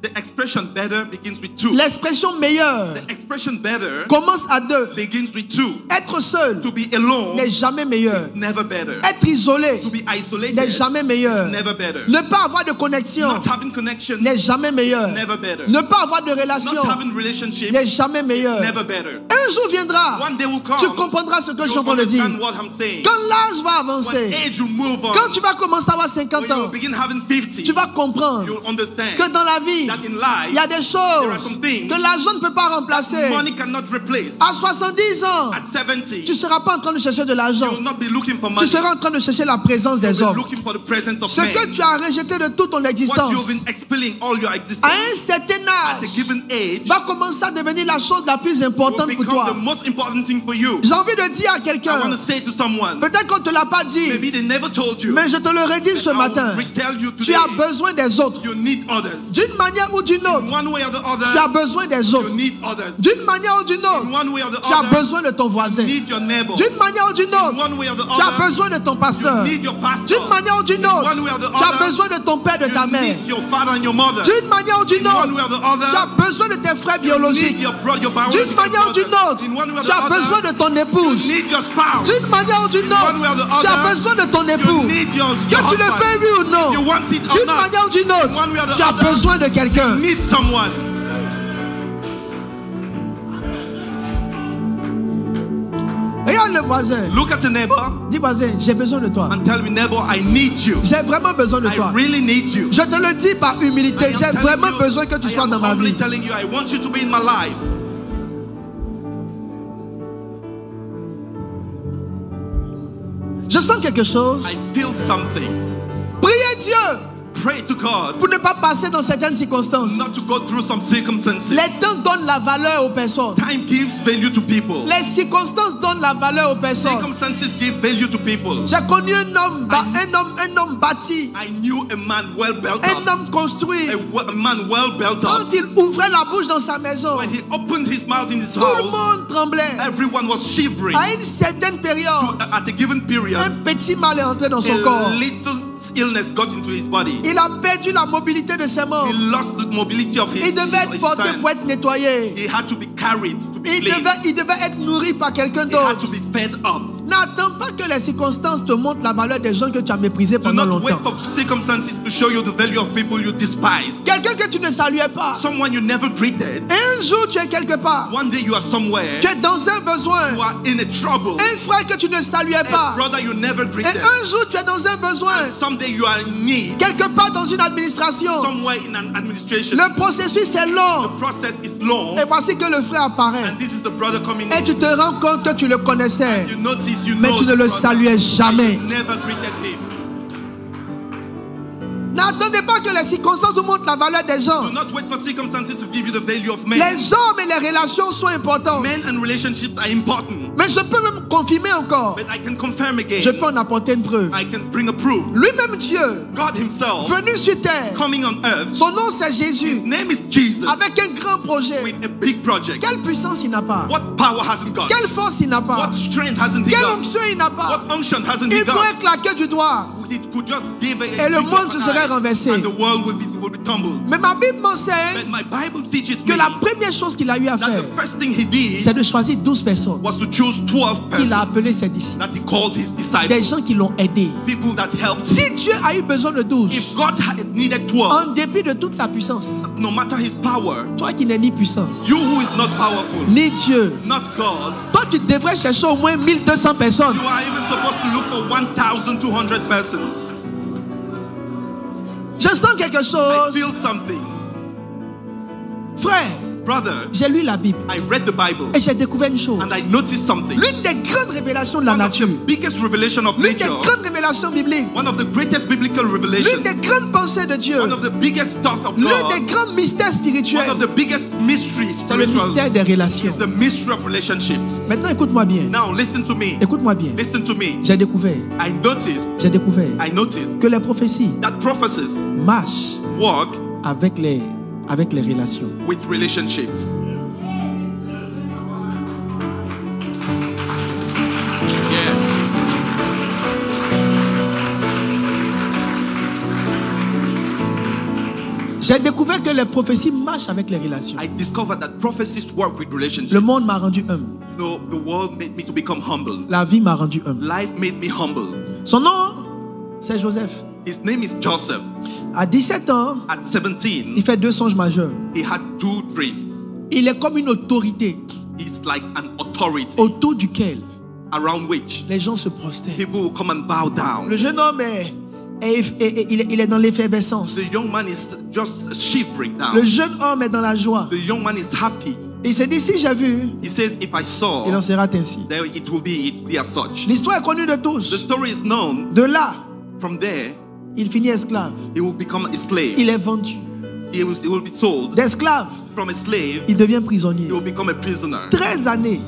The expression better begins with two. L'expression meilleur The expression better commence à deux. begins with two. Être seul To be alone n'est jamais meilleur. is never better. Être isolé To be isolated n'est jamais meilleur. is never better. Ne pas avoir de connexion Not having connection n'est jamais meilleur. is never better. Ne pas avoir de relation Not having relationship n'est jamais meilleur. is never better. Un jour viendra, One day will come. tu comprendras ce que je suis en You'll train de dire. understand what I'm saying. Quand l'âge va When avancer, age will move on, quand tu vas commencer à avoir when 50 you will ans, begin having 50, tu vas comprendre you'll understand que dans la vie, that in life, il y a des there are choses some things que l'argent ne peut pas remplacer. money cannot replace. À 70 ans, At 70, tu ne seras pas en train de chercher de you l'argent. will not be looking for Tu money. seras en train de chercher la présence des You'll be hommes. looking for the presence of Ce men. que tu as rejeté de toute ton What existence, you've been expelling all your existence à un certain at a âge, given age va commencer à devenir la chose la plus will importante pour become toi. the most important thing for you. J'ai envie de dire à I quelqu'un, want to say to someone, peut-être qu'on ne te l'a pas dit, maybe they never told you, mais je te le redis ce I matin. will retell you Tu today, as besoin des autres. you need others. D'une manière ou d'une autre, One way or the other, tu as besoin des you autres. need others. D'une manière ou d'une autre, In one way or the tu as other, besoin de ton voisin. you need your neighbor. D'une manière ou d'une In autre, one way or the tu as other, besoin de ton pasteur. you need your pastor. D'une manière ou d'une In autre, one way or the tu as other, besoin de ton père, de ta you mère. need your father and your mother. D'une manière ou d'une In one way or autre, the other, tu as besoin de tes frères you need biologiques. your D'une biological manière ou d'une brother. autre, In one way or tu the as besoin other, de ton you épouse. need your spouse. D'une manière ou d'une In one way or autre, the tu as other, besoin de ton you époux. need your Que tu le husband. fais oui ou non, You want it or d'une not, manière ou d'une autre, one way or the tu as other, besoin de quelqu'un. you need someone. Regarde le voisin. Look at the neighbor Dis voisin, j'ai besoin de toi. and tell me, neighbor, I need you. J'ai vraiment besoin de I toi. really need you. Je te le dis par humilité. I am J'ai telling vraiment you, besoin que tu I sois am dans ma humbly vie. telling you, I want you to be in my life. Je sens quelque chose. I feel something. Priez Dieu pray to God pour ne pas passer dans certaines circonstances. not to go through some circumstances. Les temps donnent la valeur aux personnes. Time gives value to people. Les circonstances donnent la valeur aux personnes. Circumstances give value to people. J'ai connu un homme bâti, I knew a man well built un up, homme construit. a man well built up. Quand il ouvrait la bouche dans sa maison, When he opened his mouth in his tout le house, monde tremblait. everyone was shivering. À une certaine période, At a given period, un petit mal est entré dans son a corps. little illness got into his body. Il a perdu la mobilité de ses He membres. lost the mobility of Il his devait être porté hand. pour être nettoyé. He had to be carried, to be Il cleansed. devait être nourri par quelqu'un He had to d'autre. be fed up. N'attends pas que les circonstances te montrent la valeur des gens que tu as méprisés Do pendant not wait longtemps. for circumstances to show you the value of people you despised. Quelqu'un que tu ne saluais pas. Someone you never greeted. Et un jour, tu es quelque part. One day you are somewhere. Tu es dans un besoin. You are in a trouble. Un frère que tu ne saluais A pas. brother you never Et greeted. un jour, tu es dans un besoin. Someday you are in need. Quelque part dans une administration. Somewhere in an administration. Le processus est The long. process is long. Et voici que le frère apparaît. And this is the brother coming Et in. tu te rends compte que tu le connaissais. You notice you Mais know tu ne this le brother, saluais but jamais. you never greeted him. N'attendez pas que les circonstances vous montrent la valeur des gens. Do not wait for circumstances to give you the value of men. Les hommes et les relations sont importantes. Men and relationships are important. Mais je peux même confirmer encore. But I can confirm again. Je peux en apporter une preuve. I can bring a proof. Lui-même Dieu, God himself venu sur terre, coming on earth. son nom c'est His Jésus, name is Jesus. avec un grand projet. With a big project. Quelle puissance il n'a pas? What power hasn't got? Quelle force il n'a pas? What strength hasn't he Quelle got? onction il n'a pas? What unction hasn't he Il got? pourrait claquer du doigt. He could just give a Et le monde se serait renversé. and the world would be tumbled. Mais ma Bible m'enseigne But my Bible teaches que me la première chose qu'il a eu à that faire, the first thing he did c'est de choisir 12 personnes was to choose 12 qu'il a persons appelées ses disciples. that he called his Des disciples. gens qui l'ont aidé. People that helped him. Si Dieu a eu besoin de 12, If God had needed 12, en dépit de toute sa puissance, no matter his power, toi qui n'es ni puissant, you who is not powerful, ni Dieu, not God, toi tu devrais chercher au moins 1200 personnes. you are even supposed to look for 1,200 persons. Je sens quelque I chose. feel something. Frère, Brother, j'ai lu la Bible I read the Bible et j'ai découvert une chose. and I noticed something. L'une des grandes révélations de la One of the nature, biggest revelation of l'une des nature, grandes révélations bibliques, one of the greatest biblical l'une revelations, des grandes pensées de Dieu, one of the biggest thoughts of l'un God, des grands mystères one spirituels, of the biggest mysteries c'est le spiritual mystère des relations. is the mystery of relationships. Maintenant, écoute-moi bien. Now listen to me. Écoute-moi bien. Listen to me. J'ai découvert I noticed que les prophéties that prophecies marchent work avec les relations. with relationships. Yeah. J'ai découvert que les prophéties marchent avec les relations. I discovered that prophecies work with relationships. Le monde m'a rendu humble. You know, the world made me to become humble. La vie m'a rendu humble. Life made me humble. Son nom, c'est Joseph. His name is Joseph. À 17 ans, At 17, il fait 2 songes majeurs. he had 2 dreams. Il est comme une autorité He's like an authority autour duquel around which les gens se prosternent. people will come and bow down. Le jeune homme il est dans l'effervescence. The young man is just shivering down. Le jeune homme est dans la joie. The young man is happy. Il s'est dit, si j'ai vu, He says, if I saw, il en sera ainsi. then it will be as such. L'histoire est connue de The tous. story is known. De là, From there, il finit esclave. he will become a slave. Il est vendu. He will be sold. D'esclave, From a slave, il devient prisonnier. he will become a prisoner. 13 années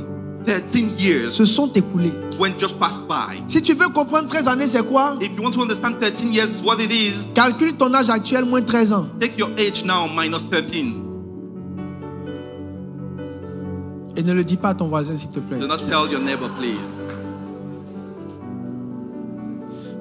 13 years se sont écoulées. went just passed by. Si tu veux comprendre 13 années, c'est quoi? If you want to understand 13 years, what it is, Calcule ton âge actuel moins 13 ans. take your age now minus 13. Et ne le dis pas à ton voisin, s'il te plaît. Do not tell your neighbor, please.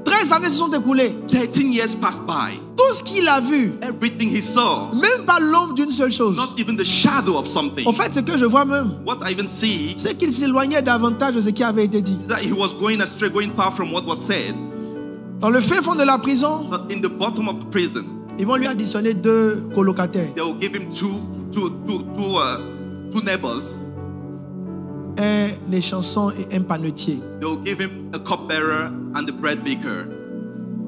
13 années se sont écoulées. 13 years passed by. Tout ce qu'il a vu, Everything he saw, même pas l'ombre d'une seule chose. not even the shadow of something. En fait, ce que je vois même, What I even see c'est qu'il s'éloignait davantage de ce qui avait été dit. is that he was going astray, going far from what was said. Dans le fin fond de la prison, So in the bottom of the prison, ils vont lui additionner 2 colocataires. they will give him two neighbors. Un échanson et un panetier. They will give him a cupbearer and the bread baker.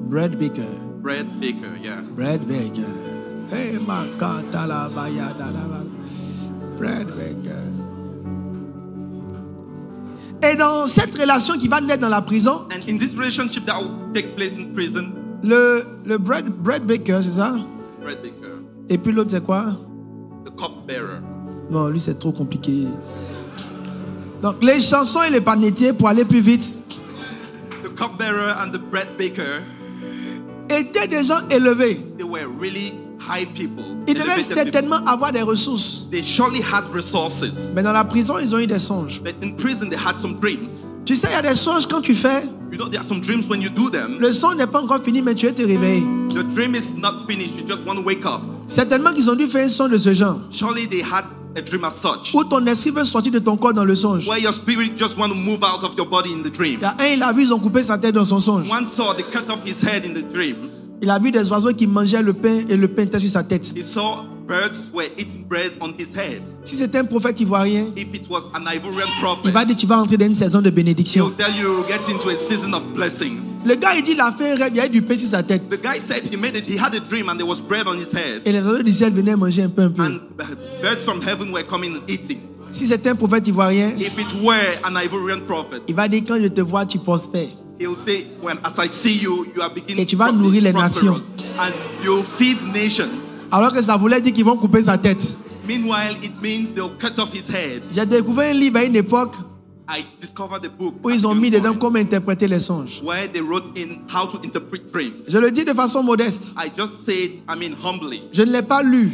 Bread baker. Bread baker, yeah. Bread baker. Hey, makata la bayada la ba. Bread baker. Et dans cette relation qui va naître dans la prison, And in this relationship that will take place in prison, Le bread baker, c'est ça? bread baker, Et puis l'autre, c'est quoi? the cupbearer. Non, lui, c'est trop compliqué. Donc, les chansons et les panetiers, pour aller plus vite, The cupbearer and the bread baker, étaient des gens élevés. they were really high people. Ils devaient elevated people. certainement avoir des ressources. They surely had resources. Mais dans la prison, ils ont eu des songes. But in prison, they had some dreams. Tu sais, il y a des songes quand tu fais. You know, there are some dreams when you do them. Le songe n'est pas encore fini, mais tu es te réveiller. The dream is not finished. You just want to wake up. Certainement qu'ils ont dû faire un songe de ce genre. Surely they had a dream as such. Où ton esprit veut sortir de ton corps dans le songe. Where your spirit just want to move out of your body in the dream. Il y a un, il a vu, ils ont coupé sa tête dans son songe. One saw they cut off his head in the dream. Il a vu des oiseaux qui mangeaient le pain et le pain était sur sa tête. He saw birds were eating bread on his head. Si c'était un prophète ivoirien, If it was an Ivorian il va dire prophet, tu vas entrer dans une saison de he'll bénédiction. tell you you'll get into a season of blessings. Le gars, il dit il a fait un rêve, il y avait du pain sur sa tête. The guy said he had a dream and there was bread on his head. Et les oiseaux du ciel venaient manger un peu. And birds from heaven were coming and eating. Si c'était un prophète ivoirien, If it were an Ivorian prophet, il va dire quand je te vois, tu prospères. he'll say, as I see you, you are beginning Et tu vas nourrir les nations. and you'll feed nations. Alors que ça voulait dire qu'ils vont couper sa tête. Meanwhile, it means they'll cut off his head. J'ai découvert un livre à une époque I discovered a book où ils ont mis dedans comment interpréter les songes. where they wrote in how to interpret dreams. Je le dis de façon modeste. I just said, humbly. Je ne l'ai pas lu,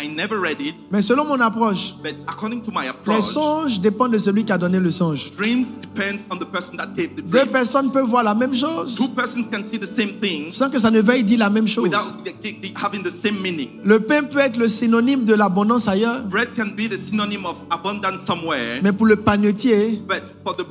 I never read it, mais selon mon approche, but according to my les approach, songes dépendent de celui qui a donné le songe. dreams depends on the person that gave the Deux dream. personnes peuvent voir la même chose Two persons can see the same thing sans que ça ne veuille dire la même chose. without having the same meaning. Le pain peut être le synonyme de l'abondance ailleurs, Bread can be the synonym of abundance somewhere, mais pour le panetier, but for the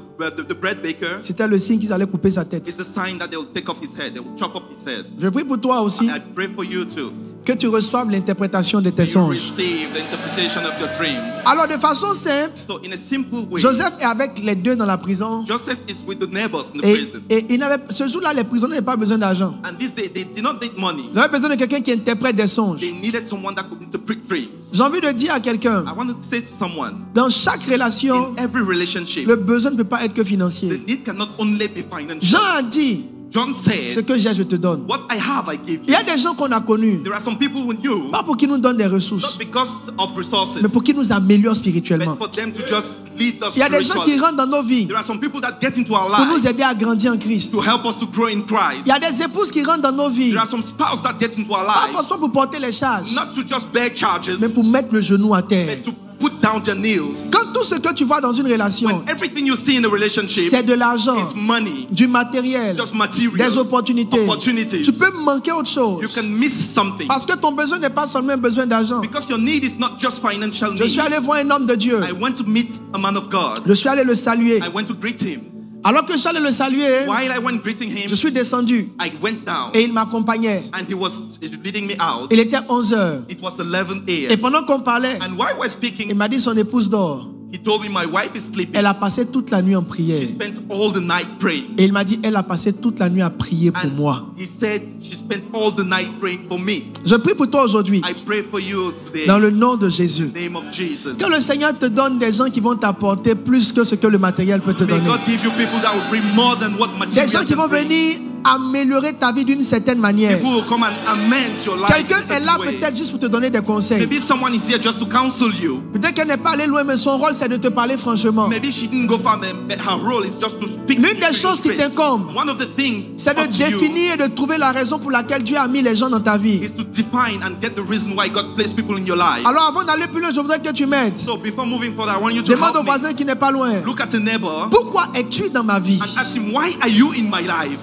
bread baker, c'était le signe qu'ils allaient couper sa tête. it's the sign that they will take off his head. They will chop off his head. Je prie pour toi aussi I pray for you too. que tu reçoives l'interprétation de tes You songes. receive the interpretation of your dreams. Alors de façon simple, So in a simple way, Joseph est avec les deux dans la prison Joseph is with the neighbors in the et, prison. ce jour-là, les prisonniers n'avaient pas besoin d'argent. And this day, they did not need money. Ils avaient besoin de quelqu'un qui interprète des songes. They needed someone that could interpret dreams. J'ai envie de dire à quelqu'un, I want to say to someone, dans chaque relation, in every relationship, le besoin ne peut pas être que the financier. need cannot only be financial. Jean a dit, John ce said, que j'ai, je te donne. what I have, I give Il y you. a des gens qu'on a connus, There are some people who knew, pas pour qu'ils nous donnent des not ressources, because of resources, mais pour qu'ils nous améliorent spirituellement. but for them to just lead us Il y a des gens qui spiritually. rentrent dans nos vies There are some people that get into our pour nous lives aider à grandir en Christ. to help us to grow in Christ. Il y a des épouses qui rentrent dans nos vies, There are some spouses that get into our pas lives, forcément pour porter les charges, not to just bear charges, mais pour mettre le genou à terre. but to put down their knees. Quand tout ce que tu vois dans une relation, When everything you see in a relationship c'est de l'argent, is money, du matériel, just material, des opportunités, opportunities, tu peux manquer autre you chose. can miss something. Parce que ton besoin n'est pas seulement un besoin d'argent. Because your need is not just financial Je suis need. allé voir un homme de Dieu. I went to meet a man of God. Je suis allé le saluer. I went to greet him. Alors que je suis allé le saluer, While I went greeting him, je suis descendu I went down et il m'accompagnait. and he was leading me out. Il était 11 heures. It was 11 Et a.m. pendant qu'on parlait, And while we're il speaking, m'a dit son épouse dort. he told me my wife is sleeping. Elle a passé toute la nuit en prière. She spent all the night praying. Et il m'a dit, elle a passé toute la nuit à prier pour And moi. he said she spent all the night praying for me. Je prie pour toi aujourd'hui, I pray for you today dans in le nom de Jésus. the name of Jesus. Que le Seigneur te donne des gens qui vont t'apporter plus que ce que le matériel peut te May donner. God give you people that will bring more than what Des material gens qui can vont bring. venir améliorer ta vie d'une certaine manière. People will come and amend your life. Quelqu'un in a est là certain way. peut-être juste pour te donner des conseils. Maybe someone is here just to counsel you. Peut-être qu'elle n'est pas allée loin, mais son rôle c'est de te parler franchement. Maybe she didn't go far, but her role is just to speak. L'une to des you choses qui straight. t'incombe, One of the things c'est de up to you définir et de trouver la raison pour laquelle Dieu a mis les gens dans ta vie. is to define and get the reason why God placed people in your life. Alors avant d'aller plus loin, je voudrais que tu m'aides. So before moving forward, I want you to Demande au help me. voisin qui n'est pas loin. Look at a neighbor Pourquoi es-tu dans ma vie? and ask him, why are you in my life?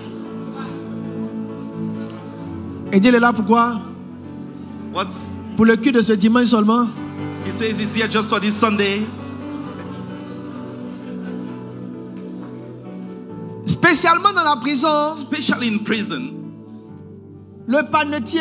Et dis-le là pourquoi? What's Pour le culte de ce dimanche seulement? he says he's here just for this Sunday. Spécialement dans la prison, Especially in prison, le panetier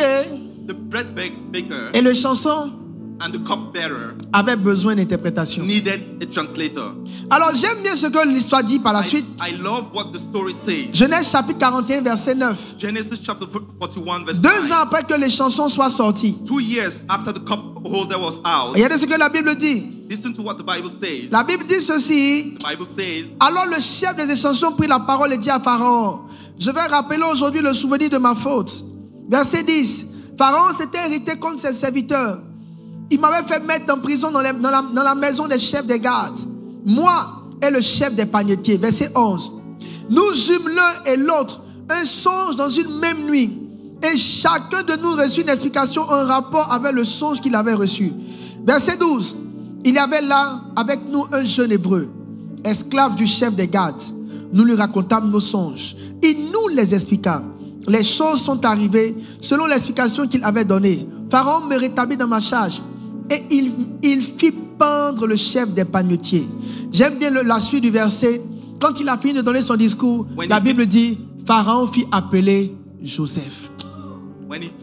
the bread baker et le chanson and the cupbearer avaient besoin d'interprétation. needed a translator. Alors j'aime bien ce que l'histoire dit par la suite. I love what the story says. Genèse chapitre 41 verset 9. Genesis chapter 41 verse 2 9. ans après que les chansons soient sorties. 2 years after the cup holder was out, Regardez ce que la Bible dit. Listen to what the Bible says. La Bible dit ceci. The Bible says, Alors le chef des échantillons prit la parole et dit à Pharaon, je vais rappeler aujourd'hui le souvenir de ma faute. Verset 10. Pharaon s'était irrité contre ses serviteurs. Il m'avait fait mettre en prison dans la maison des chefs des gardes. Moi et le chef des panetiers. Verset 11. Nous eûmes l'un et l'autre un songe dans une même nuit. Et chacun de nous reçut une explication en rapport avec le songe qu'il avait reçu. Verset 12. Il y avait là avec nous un jeune hébreu, esclave du chef des gardes. Nous lui racontâmes nos songes. Il nous les expliqua. Les choses sont arrivées selon l'explication qu'il avait donnée. Pharaon me rétablit dans ma charge. Et il fit pendre le chef des panetiers. J'aime bien la suite du verset. Quand il a fini de donner son discours, la Bible dit, Pharaon fit appeler Joseph.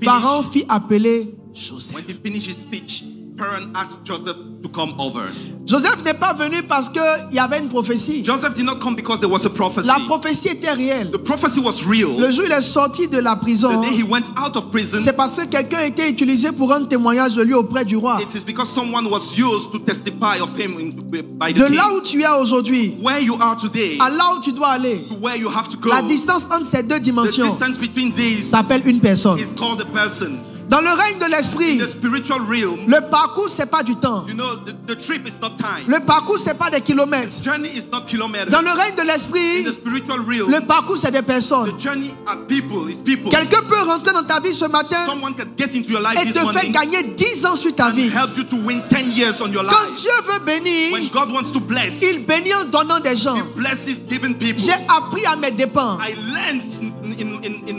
Pharaon fit appeler Joseph. When he finished his speech, Pharaoh asked Joseph to come over. Joseph n'est pas venu parce qu'il y avait une prophétie. Joseph did not come because there was a prophecy. La prophétie était réelle. The prophecy was real. Le jour où il est sorti de la prison, The day he went out of prison, c'est parce que quelqu'un a été utilisé pour rendre témoignage de lui auprès du roi. it is because someone was used to testify of him by the De king. là où tu es aujourd'hui, Where you are today, à là où tu dois aller, to where you have to go, la distance entre ces deux the dimensions distance between these s'appelle une personne. is called a person. Dans le règne de l'esprit, In the spiritual realm, le parcours c'est pas du temps. you know, the trip is not time. Le parcours c'est pas des kilomètres. Journey is not kilometers. Dans le règne de In l'esprit, the spiritual realm, le parcours c'est des personnes. the journey are people, is people. Quelqu'un peut rentrer dans ta vie ce matin Someone can get into your life et this te fait morning gagner 10 ans sur ta and vie. help you to win 10 years on your Quand life. Dieu veut When bénir, God wants to bless, il bénit en donnant des gens. He blesses giving people. J'ai appris à mes dépens. I learned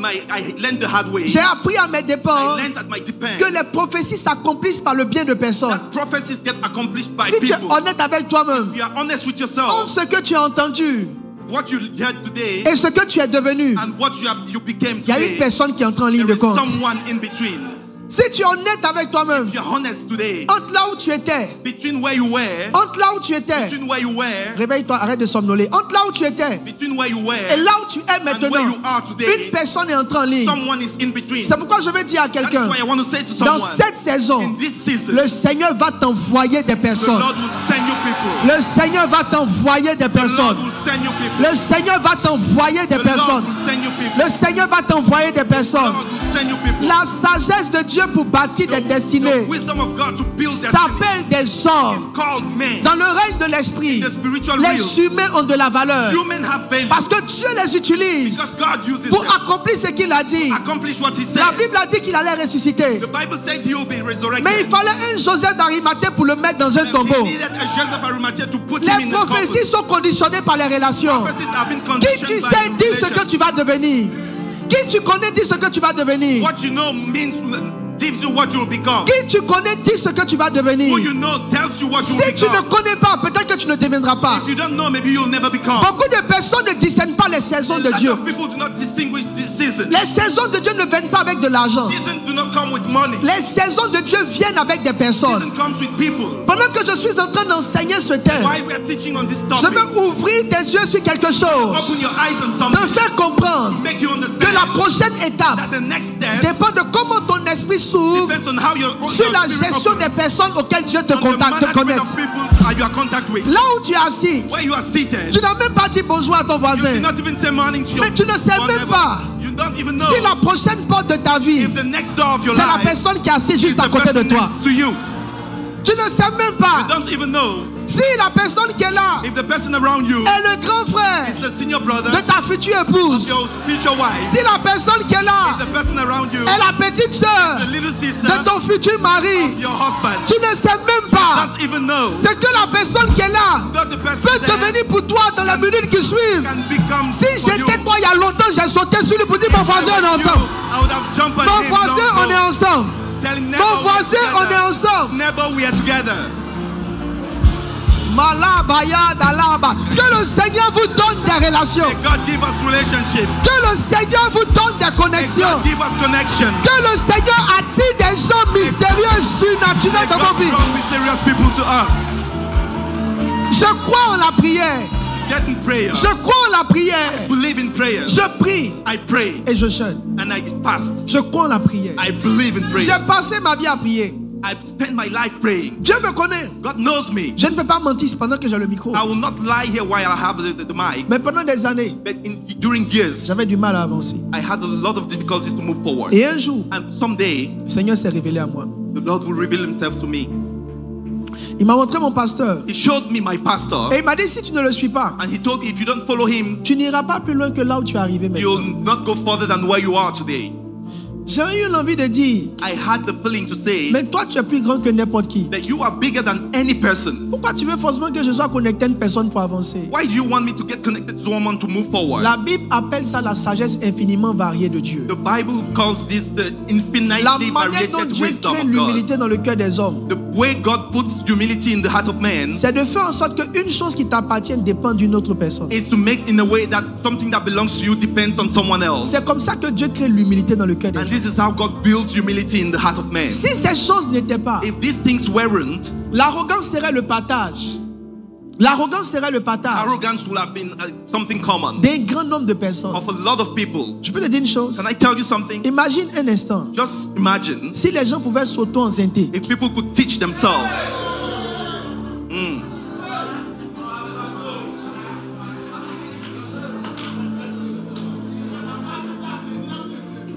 I learned the hard way. J'ai appris à mes dépens I learned at my depends que les prophéties s'accomplissent par le bien de personnes. that prophecies get accomplished by Si tu es people. honnête avec toi-même, If you are honest with entre yourself, ce que tu as entendu what you heard today et ce que tu es devenu, and what you became il y a une today, personne qui entre en ligne there de is compte. someone in between. Si tu es honnête avec toi-même, If you are honest today, entre là où tu étais, between where you were, entre là où tu étais, between where you were, réveille-toi, arrête de somnoler. Entre là où tu étais between where you were, et là où tu es and where you maintenant, are today, une personne est entrée en ligne. someone is in between. C'est pourquoi je vais dire à That is quelqu'un, why I want to say to dans someone, cette saison, in this season, le Seigneur va t'envoyer des the personnes. Lord will send you people. Le Seigneur va t'envoyer des The Lord personnes. will send you people. Le Seigneur va t'envoyer des The Lord personnes. will send you people. Le Seigneur va t'envoyer des The personnes. Lord will send you people. La sagesse de Dieu pour bâtir des The destinées wisdom of God to build destiny s'appelle des is hommes. called men. Dans le règne de l'esprit, The spiritual les realm, humains ont de la valeur. human have value Parce que Dieu les utilise because God uses pour them accomplir ce qu'il a dit. to accomplish what He said. La Bible a dit qu'il allait ressusciter. The Bible said He will be resurrected. Mais il fallait un Joseph d'Arimathée pour le mettre dans un And tombeau. He needed a Joseph Arimathea to put him Les in the prophéties coffin. sont conditionnées par les relations. Prophecies have been Qui conditioned tu by sais your dit ce que relation. tu vas devenir. Qui tu connais dit ce que tu vas devenir. What you know gives you what you will become. Qui tu connais dit ce que tu vas devenir. Who you know tells you what you will Si tu ne become. connais pas, peut-être que tu ne deviendras pas. If you don't know, maybe you'll never become. Beaucoup de personnes ne discernent pas les saisons de A lot Dieu. of people do not distinguish the seasons. Les saisons de Dieu ne viennent pas avec de l'argent. Seasons do not come with money. Les saisons de Dieu viennent avec des personnes. Season comes with people. Pendant que je suis en train d'enseigner ce thème, Why we are teaching on this je topic? veux ouvrir tes yeux sur quelque chose, Open your eyes on te something. faire comprendre Make you que understand la prochaine étape that the next step dépend de comment ton esprit s'ouvre depends on how your sur la spirit gestion des operates, personnes auxquelles Dieu te on the management connecte. of people are you are contact with. Là où tu es assis, Where you are seated, tu n'as même pas dit bonjour à ton you voisin. did not even say morning to your Mais tu ne sais one même neighbor. pas You don't even know si la prochaine porte de ta vie, if the next door of your c'est la life personne qui est assise is juste à the côté de person toi. next to you. Tu ne sais même You pas don't even know si la personne qui est là if the person around you est le grand frère is the senior brother de ta future épouse. your future wife, Si la personne qui est là the person around you est la petite sœur the little sister de ton futur mari, your husband. tu ne sais même pas Don't even know ce que la personne qui est là that the person peut there devenir pour toi dans les minutes qui suivent. can become Si for you. j'étais toi il y a longtemps, j'ai sauté sur lui pour dire mon voisin, on est ensemble. I would have jumped on Mon him voisin, long on est ago, ensemble. telling Mon neighbor we are voisin, on est together. ensemble. Neighbor, we are together. Malabaya dalaba. Que le Seigneur vous donne des relations. May God give us relationships. Que le Seigneur vous donne des May connexions. God give us connections. Que le Seigneur attire des gens mystérieux, surnaturels May dans God vos vies. draw mysterious people to us. Je crois en la prière. Get in prayer. Je crois en la prière. Believe in prayer. Je prie I pray et je jeûne. and I fast. Je crois en la prière. I believe in prayer. J'ai passé ma vie à prier. I've spent my life praying. Dieu me connaît. God knows me. Je ne peux pas mentir pendant que j'ai le micro. I will not lie here while I have the mic. Mais pendant des années, But during years, j'avais du mal à avancer. I had a lot of difficulties to move forward. Et un jour, And someday, le Seigneur s'est révélé à moi. the Lord will reveal himself to me. Il m'a montré mon pasteur. He showed me my pastor. Et il m'a dit, si tu ne le suis pas, And he told me, if you don't follow him, tu n'iras pas plus loin que là où tu es arrivé maintenant. you'll not go further than where you are today. J'ai eu l'envie de dire, I had the feeling to say mais toi tu es plus grand que n'importe qui. that you are bigger than any person. Pourquoi tu veux forcément que je sois connecté à une personne pour avancer? Why do you want me to get connected to someone to move forward? La Bible appelle ça la sagesse infiniment variée de Dieu. The Bible calls this the La infinitely manière dont variated Dieu wisdom crée of God. l'humilité dans le cœur des hommes, The way God puts humility in the heart of man c'est de faire en sorte qu'une chose qui t'appartient dépend d'une autre personne. is to make in a way that something that belongs to you depends on someone else. C'est comme ça que Dieu crée l'humilité dans le cœur des And gens. this is how God builds humility in the heart of man. Si ces choses n'étaient pas, If these things weren't, l'arrogance serait le partage. L'arrogance serait le partage arrogance would have been something common d'un grand nombre de personnes. of a lot of people. Je peux te dire une chose. Can I tell you something? Imagine un instant, Just imagine si les gens pouvaient s'auto-enceinter. if people could teach themselves.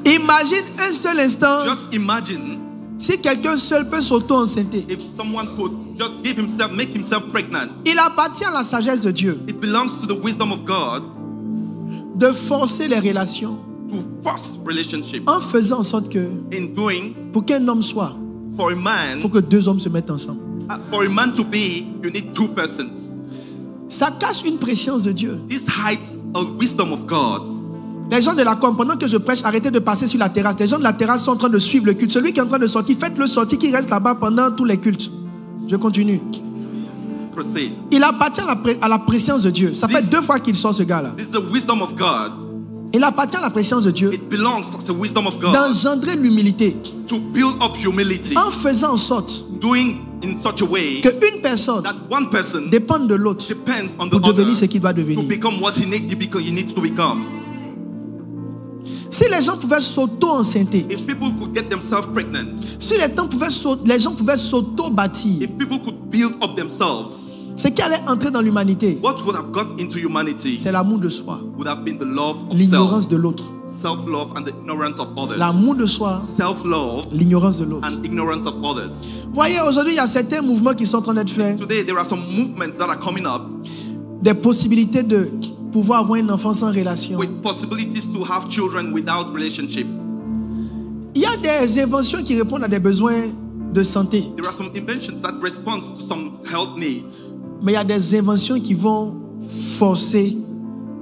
Imagine un seul instant, Just imagine si quelqu'un seul peut s'auto-enceinter. if someone could just make himself pregnant. Il appartient à la sagesse de Dieu It belongs to the wisdom of God de forcer les relations to force relationship. en faisant en sorte que In doing, pour qu'un homme soit, for a il man, faut que deux hommes se mettent ensemble. to be, you need two persons. Ça cache une préscience de Dieu. This hides a wisdom of God. Les gens de la com, pendant que je prêche, arrêtez de passer sur la terrasse. Les gens de la terrasse sont en train de suivre le culte. Celui qui est en train de sortir, faites-le sortir, qui reste là-bas pendant tous les cultes. Je continue. Proceed. Il appartient à la préscience de Dieu. Ça fait 2 fois qu'il sort, ce gars-là. This is the wisdom of God. Il appartient à la préscience de Dieu It belongs to the wisdom of God d'engendrer l'humilité to build up humility, en faisant en sorte doing in such a way qu'une personne that one person dépende de l'autre depends on the pour other devenir ce qu'il doit to devenir. become what he needs to become. Si les gens pouvaient s'auto-enceinter, If people could get themselves pregnant, si les gens pouvaient s'auto-bâtir, if people could build up themselves, ce qui allait entrer dans l'humanité, what would have got into humanity c'est l'amour de soi, would have been the love of l'ignorance self, de l'autre. self-love and the ignorance of others. L'amour de soi, Self-love l'ignorance de l'autre. and ignorance of others. Voyez, aujourd'hui, il y a certains mouvements qui sont en train d'être faits, Today, there are some movements that are coming up des possibilités de pouvoir avoir un enfant sans relation. with possibilities to have children without relationship. Il y a des inventions qui répondent à des besoins de santé, There are some inventions that respond to some health needs. mais il y a des inventions qui vont forcer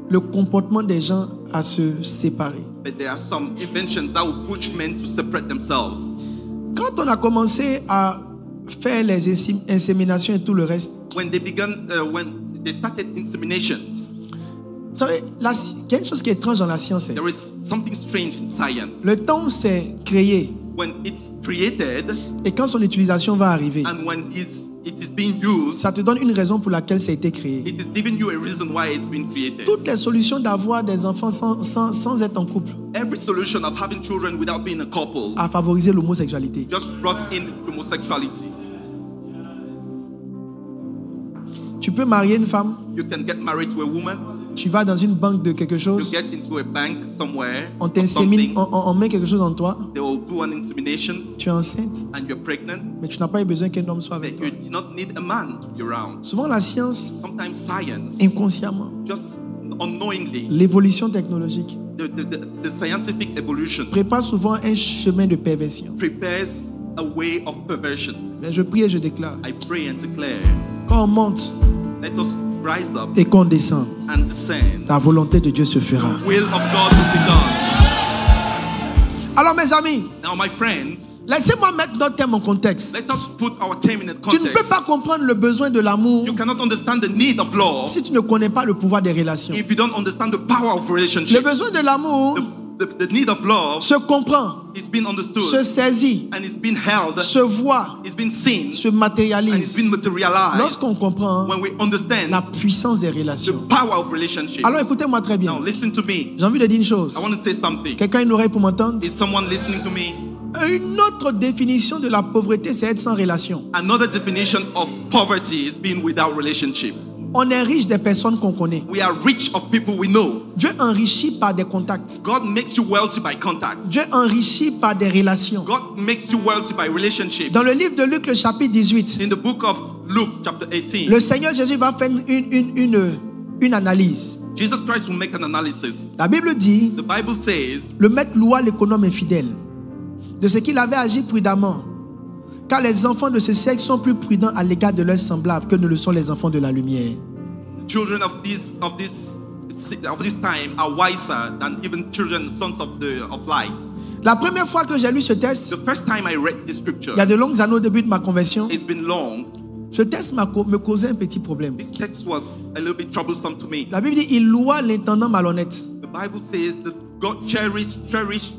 le comportement des gens à se séparer. But there are some inventions that will push men to separate themselves. Quand on a commencé à faire les inséminations et tout le reste, When they started inseminations, vous savez, il y a une chose qui est étrange dans la science. there is something strange in science. Le temps s'est créé When it's created et quand son utilisation va arriver, and when it is being used, ça te donne une raison pour laquelle ça a été créé. it is giving you a reason why it's been created. Toutes les solutions d'avoir des enfants sans être en couple Every solution of having children without being a couple a favorisé l'homosexualité. just brought in homosexuality. Tu peux marier une femme, You can get married to a woman, tu vas dans une banque de quelque you chose, get into a bank somewhere, on or t'insémine, something, on met quelque chose en toi, they will do an insemination tu es enceinte, and you're pregnant, mais tu n'as pas eu besoin qu'un homme soit avec but toi. you do not need a man to be around. Souvent la science, Sometimes science, inconsciemment, just unknowingly, l'évolution technologique the scientific evolution prépare souvent un chemin de perversion. prepares a way of perversion. Mais je prie et je déclare, I pray and declare, quand on monte let us rise up et qu'on descend, and descend. la volonté de Dieu se fera. The will of God will be done. Alors mes amis, Now, my friends, laissez-moi mettre notre thème en contexte. let us put our theme in a Tu ne peux context. pas comprendre le besoin de l'amour You cannot understand the need of love si tu ne connais pas le pouvoir des relations. if you don't understand the power of Le relationships. besoin de l'amour The need of love se comprend, is being se understood saisit, and it's being held, se voit, it's been seen, se and it's matérialise been materialized lorsqu'on comprend when we understand la puissance des the relations. power of relationships. Alors écoutez-moi très bien. Now, listen to me. J'ai envie de dire une chose. I want to say something. Quelqu'un a une oreille pour m'entendre? Is someone listening to me? Une autre définition de la pauvreté, c'est être sans relation. Another definition of poverty is being without relationship. On est riche des personnes qu'on connaît. We are rich of people we know. Dieu enrichit par des contacts. God makes you wealthy by contacts. Dieu enrichit par des relations. God makes you wealthy by relationships. Dans le livre de Luc, le chapitre 18, In the book of Luke, chapter 18, le Seigneur Jésus va faire une analyse. Jesus Christ will make an analysis. La Bible dit, The Bible says, le maître loua l'économe infidèle de ce qu'il avait agi prudemment, car les enfants de ce siècle sont plus prudents à l'égard de leurs semblables que ne le sont les enfants de la lumière. the children of this time are wiser than even children, sons of light. La première fois que j'ai lu ce texte, The first time I read this scripture, il y a de longues années au début de ma conversion, it's been long. ce texte me causait un petit problème. This text was a little bit troublesome to me. La Bible dit, il loua l'intendant malhonnête. The Bible says that God cherished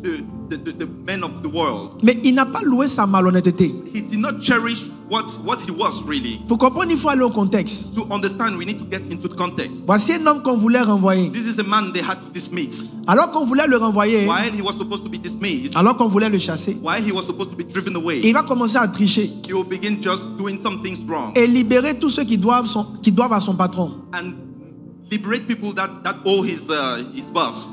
the men of the world. Mais il n'a pas loué sa malhonnêteté. He did not cherish what he was really. Pour comprendre, il faut aller au contexte. To understand, we need to get into the context. Voici un homme qu'on voulait renvoyer. This is a man they had to dismiss. Alors qu'on voulait le renvoyer, While he was supposed to be dismissed, alors qu'on voulait le chasser, while he was supposed to be driven away, il va commencer à tricher he will begin just doing some things wrong et libérer tous ceux qui doivent à son patron. and liberate people that owe his boss.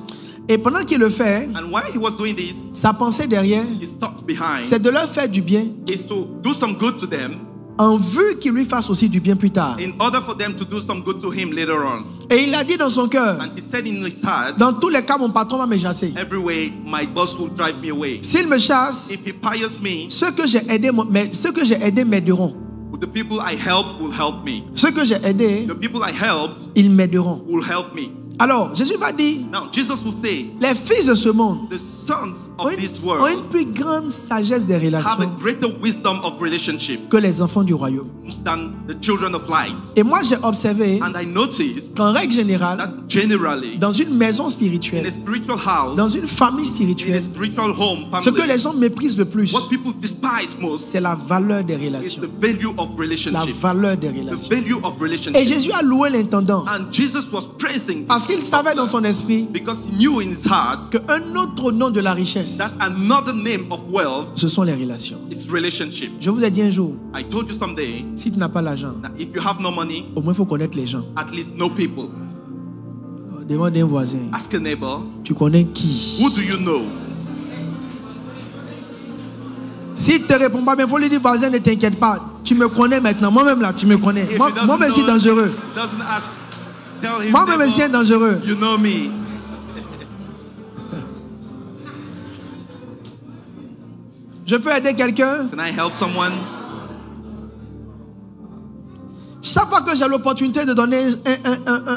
Et pendant qu'il le fait, And while he was doing this, sa pensée derrière, his thought behind c'est de leur faire du bien is to do some good to them en vue qu'il lui fasse aussi du bien plus tard. in order for them to do some good to him later on. Et il a dit dans son cœur, And he said in his heart, dans tous les cas, mon patron va me chasser. every way my boss will drive me away. S'il me chasse, If he fires me, ceux que j'ai aidés m'aideront. the people I helped will help me. Ceux que j'ai aidés, The people I helped ils m'aideront. will help me. Alors, Jésus va dire, Now, Jesus will say, les fils de ce monde the sons ont of this une world plus grande sagesse des have a relations greater wisdom of relationship que les enfants du royaume. than the children of light. Et moi, j'ai observé And I noticed qu'en règle générale, that generally, dans une maison in spirituelle, a spiritual house, dans une famille in a spirituelle, spiritual home, ce que family, les gens méprisent le plus, what people despise most c'est la valeur des is relations. the value of La relationship. valeur des The relations. value of Et relationship. Jésus a loué l'intendant And Jesus was praising parce qu'il this savait dans son esprit because he knew in his heart qu'un autre nom de la richesse, that another name of wealth ce sont les relations. is relationship. Je vous ai dit un jour, I told you someday si tu n'as pas l'argent, that if you have no money, au moins il faut connaître les gens. at least know people. Demande un voisin, Ask a neighbor, tu connais qui? who do you know? S'il ne te répond pas, il faut lui dire, voisin, ne t'inquiète pas. Tu me connais maintenant. Moi-même là, tu me connais. If he Moi-même, doesn't c'est know- dangereux. Doesn't ask, tell him, Moi-même, c'est neighbor, dangereux. you know me. Je peux aider quelqu'un? Can I help someone? Chaque fois que j'ai l'opportunité de donner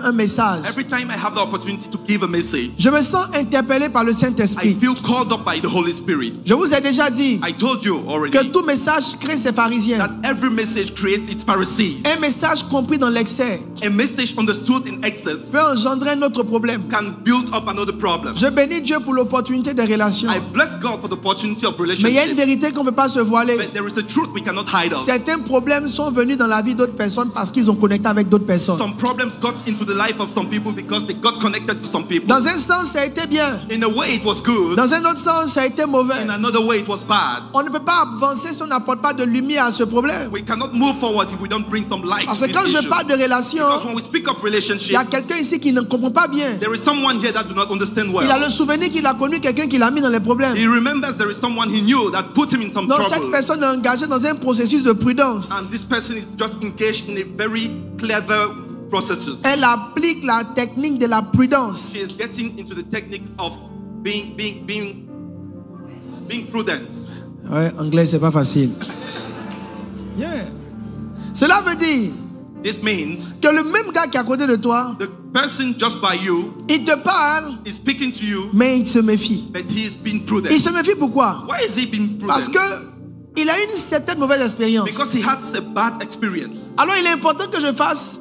un message, Every time I have the opportunity to give a message, je me sens interpellé par le I Saint-Esprit. feel called up by the Holy Spirit. Je vous ai déjà dit I told you already que tout message crée ses pharisiens. that every message creates its Pharisees. Un message compris dans l'excès A message understood in excess peut engendrer un autre problème. can build up another problem. Je bénis Dieu pour l'opportunité des relations. I bless God for the opportunity of Mais il y a une relationship. vérité qu'on ne peut pas se voiler. But there is a truth we cannot hide of. Certains problèmes sont venus dans la vie d'autres personnes parce qu'ils ont connecté avec d'autres personnes. Some problems got into the life of some people because they got connected to some people. Dans un sens, ça a été bien. In a way, it was good. Dans un autre sens, ça a été mauvais. In another way, it was bad. On ne peut pas avancer si on n'apporte pas de lumière à ce problème. We cannot move forward if we don't bring some light Parce to que this quand je issue. parle de relation, Because when we speak of il y relationship, a quelqu'un ici qui ne comprend pas bien. there is someone here that do not understand Il a well. le souvenir qu'il a connu quelqu'un qui l'a mis dans les problèmes. He remembers there is someone he knew that put him in some Donc cette trouble. personne est engagée dans un processus de prudence. And this person is just engaged in a very clever processes. Elle applique la technique de la prudence. She is getting into the technique of being prudent. Ouais, anglais c'est pas facile. Yeah. Cela veut dire This means que le même gars qui est à côté de toi, the person just by you il te parle, is speaking to you, mais il se méfie. but he is being prudent. Il se méfie pourquoi? Why is he being prudent? Parce que il a une certaine mauvaise expérience. Because he had a bad experience. Alors il est important que je fasse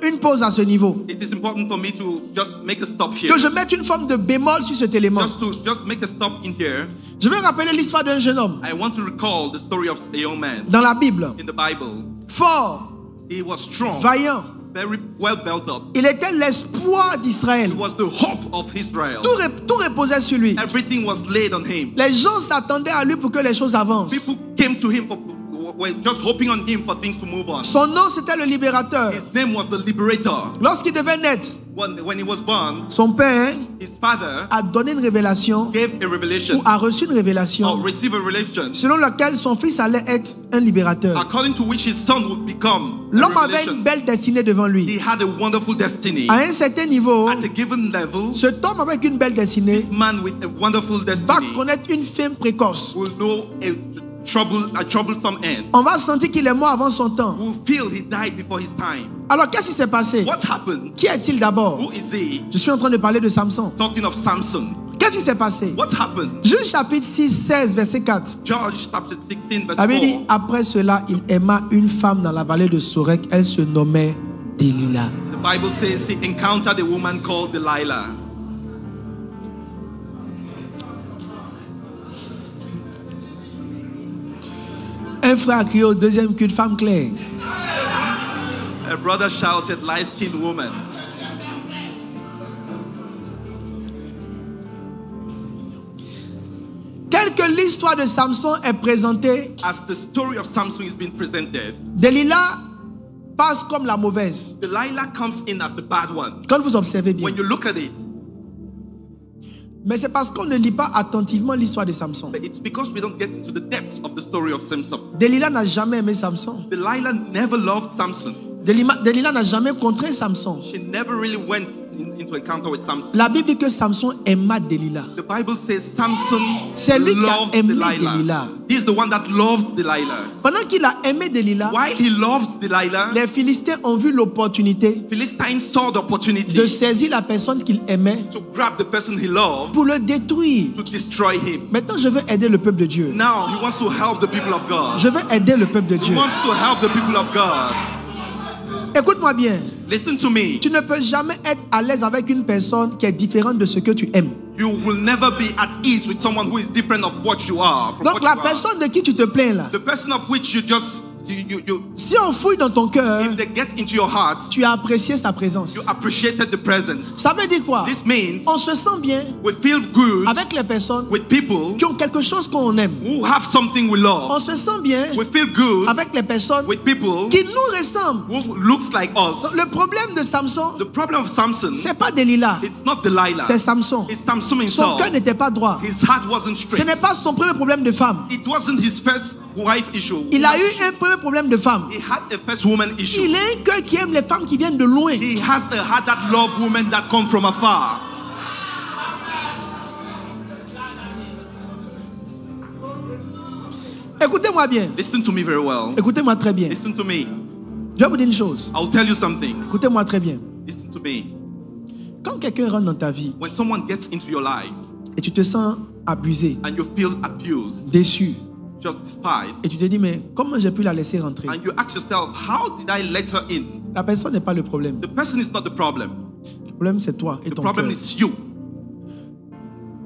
une pause à ce niveau. It is important for me to just make a stop here. Que je mette une forme de bémol sur cet élément. Just make a stop in here. Je vais rappeler l'histoire d'un jeune homme I want to recall the story of a young man dans la Bible. in the Bible. Fort, He was strong, vaillant, very well built up. Il était l'espoir d'Israël. He was the hope of Israel. Tout reposait sur lui. Everything was laid on him. Les gens s'attendaient à lui pour que les choses avancent. People came to him were just hoping on him for things to move on. Son nom, c'était le libérateur. His name was the liberator. Lorsqu'il devait naître, when he was born, son père his father a donné une révélation gave a revelation, ou a reçu une révélation or received a revelation, selon laquelle son fils allait être un libérateur. according to which his son would become a L'homme avait revelation. une belle destinée devant He lui. had a wonderful destiny. À un certain niveau, At a given level, cet homme avec une belle destinée this man with a wonderful va destiny connaître une fin précoce. will know a troublesome end. On va sentir qu'il est mort avant son temps. Will feel he died before his time. Alors qu'est-ce qui s'est passé? What happened? Qui est-il d'abord? Who is he? Je suis en train de parler de Samson. Talking of Samson. Qu'est-ce qui s'est passé? What happened? Juge chapitre 6, 16, verset 4. George chapter 16 verse La 4. Bible dit, après cela, il aima une femme dans la vallée de Sorek. Elle se nommait Delilah. The Bible says he encountered a woman called Delilah. Un frère a crié au deuxième culte, femme claire. A brother shouted, light-skinned woman. Telle que l'histoire de Samson est présentée, As the story of Samson is being presented, Delilah passe comme la mauvaise. Delilah comes in as the bad one. Quand vous observez bien. When you look at it, Mais c'est parce qu'on ne lit pas attentivement l'histoire de Samson. but it's because we don't get into the depths of the story of Samson. Delilah n'a jamais aimé Samson. Delilah never loved Samson. Delilah n'a jamais contré Samson. She never really went into encounter with Samson. La Bible dit que Samson aima Delilah. The Bible says Samson C'est lui qui a loved aimé Delilah. Delilah. He's the one that loved Delilah. Pendant qu'il a aimé Delilah, While he loved Delilah, les Philistins ont vu l'opportunité Philistines saw the opportunity de saisir la personne qu'il aimait to grab the person he loved pour le détruire. to destroy him. Maintenant, je veux aider le peuple de Dieu. Now he wants to help the people of God. Je veux aider le peuple de He Dieu. wants to help the people of God. Écoute-moi bien. Listen to me. Tu ne peux jamais être à l'aise avec une personne qui est différente de ce que tu aimes. You will never be at ease with someone who is different of what you are. From Donc what la you are. personne de qui tu te plains là, The person of which you just si on fouille dans ton cœur, if they get into your heart, tu as apprécié sa présence. you appreciated the presence. Ça veut dire quoi? This means On se sent bien we feel good avec les personnes with people qui ont quelque chose qu'on aime. who have something we On love. se sent bien We feel good avec les personnes with people qui nous ressemblent. who looks like us. Le problème de Samson, The problem of Samson, c'est pas Delilah, it's not Delilah. c'est Samson. It's Samson Son himself. cœur n'était pas droit. His heart wasn't Ce straight. n'est pas son premier problème de femme. It wasn't his first wife issue. Il a eu un premier problème de femme. He had a first woman issue. Il a un cœur qui aime les femmes qui viennent de loin. He has a heart that love women that come from afar. Écoutez-moi bien. Listen to me very well. Écoutez-moi très bien. Listen to me. Je vais vous dire une chose. I'll tell you something. Écoutez-moi très bien. Listen to me. Quand quelqu'un rentre dans ta vie When someone gets into your life et tu te sens abusé, and you feel abused, déçu, just despised, et tu te dis, mais comment j'ai pu la laisser rentrer? and you ask yourself, how did I let her in? La personne n'est pas le problème. The person is not the problem. Le problème, c'est toi et The ton problem cœur. is you.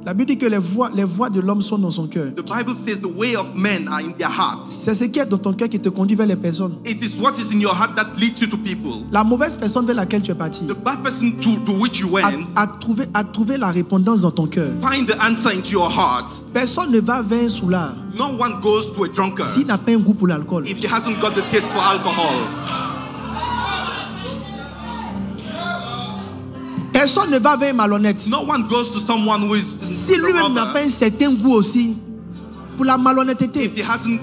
La Bible dit que les voix de l'homme sont dans son cœur. The Bible says the way of men are in their hearts. C'est ce qui est dans ton cœur qui te conduit vers les personnes. It is what is in your heart that leads you to people. La mauvaise personne vers laquelle tu es parti The bad person to which you went, a trouvé la répondance dans ton cœur. find the answer into your heart. Personne ne va vers un soulard No one goes to a drunkard s'il n'a pas un goût pour l'alcool. if he hasn't got the taste for alcohol. Personne ne va vers un malhonnête No one goes to someone who is si a lui-même n'a pas robber un certain goût aussi pour la malhonnêteté. if he hasn't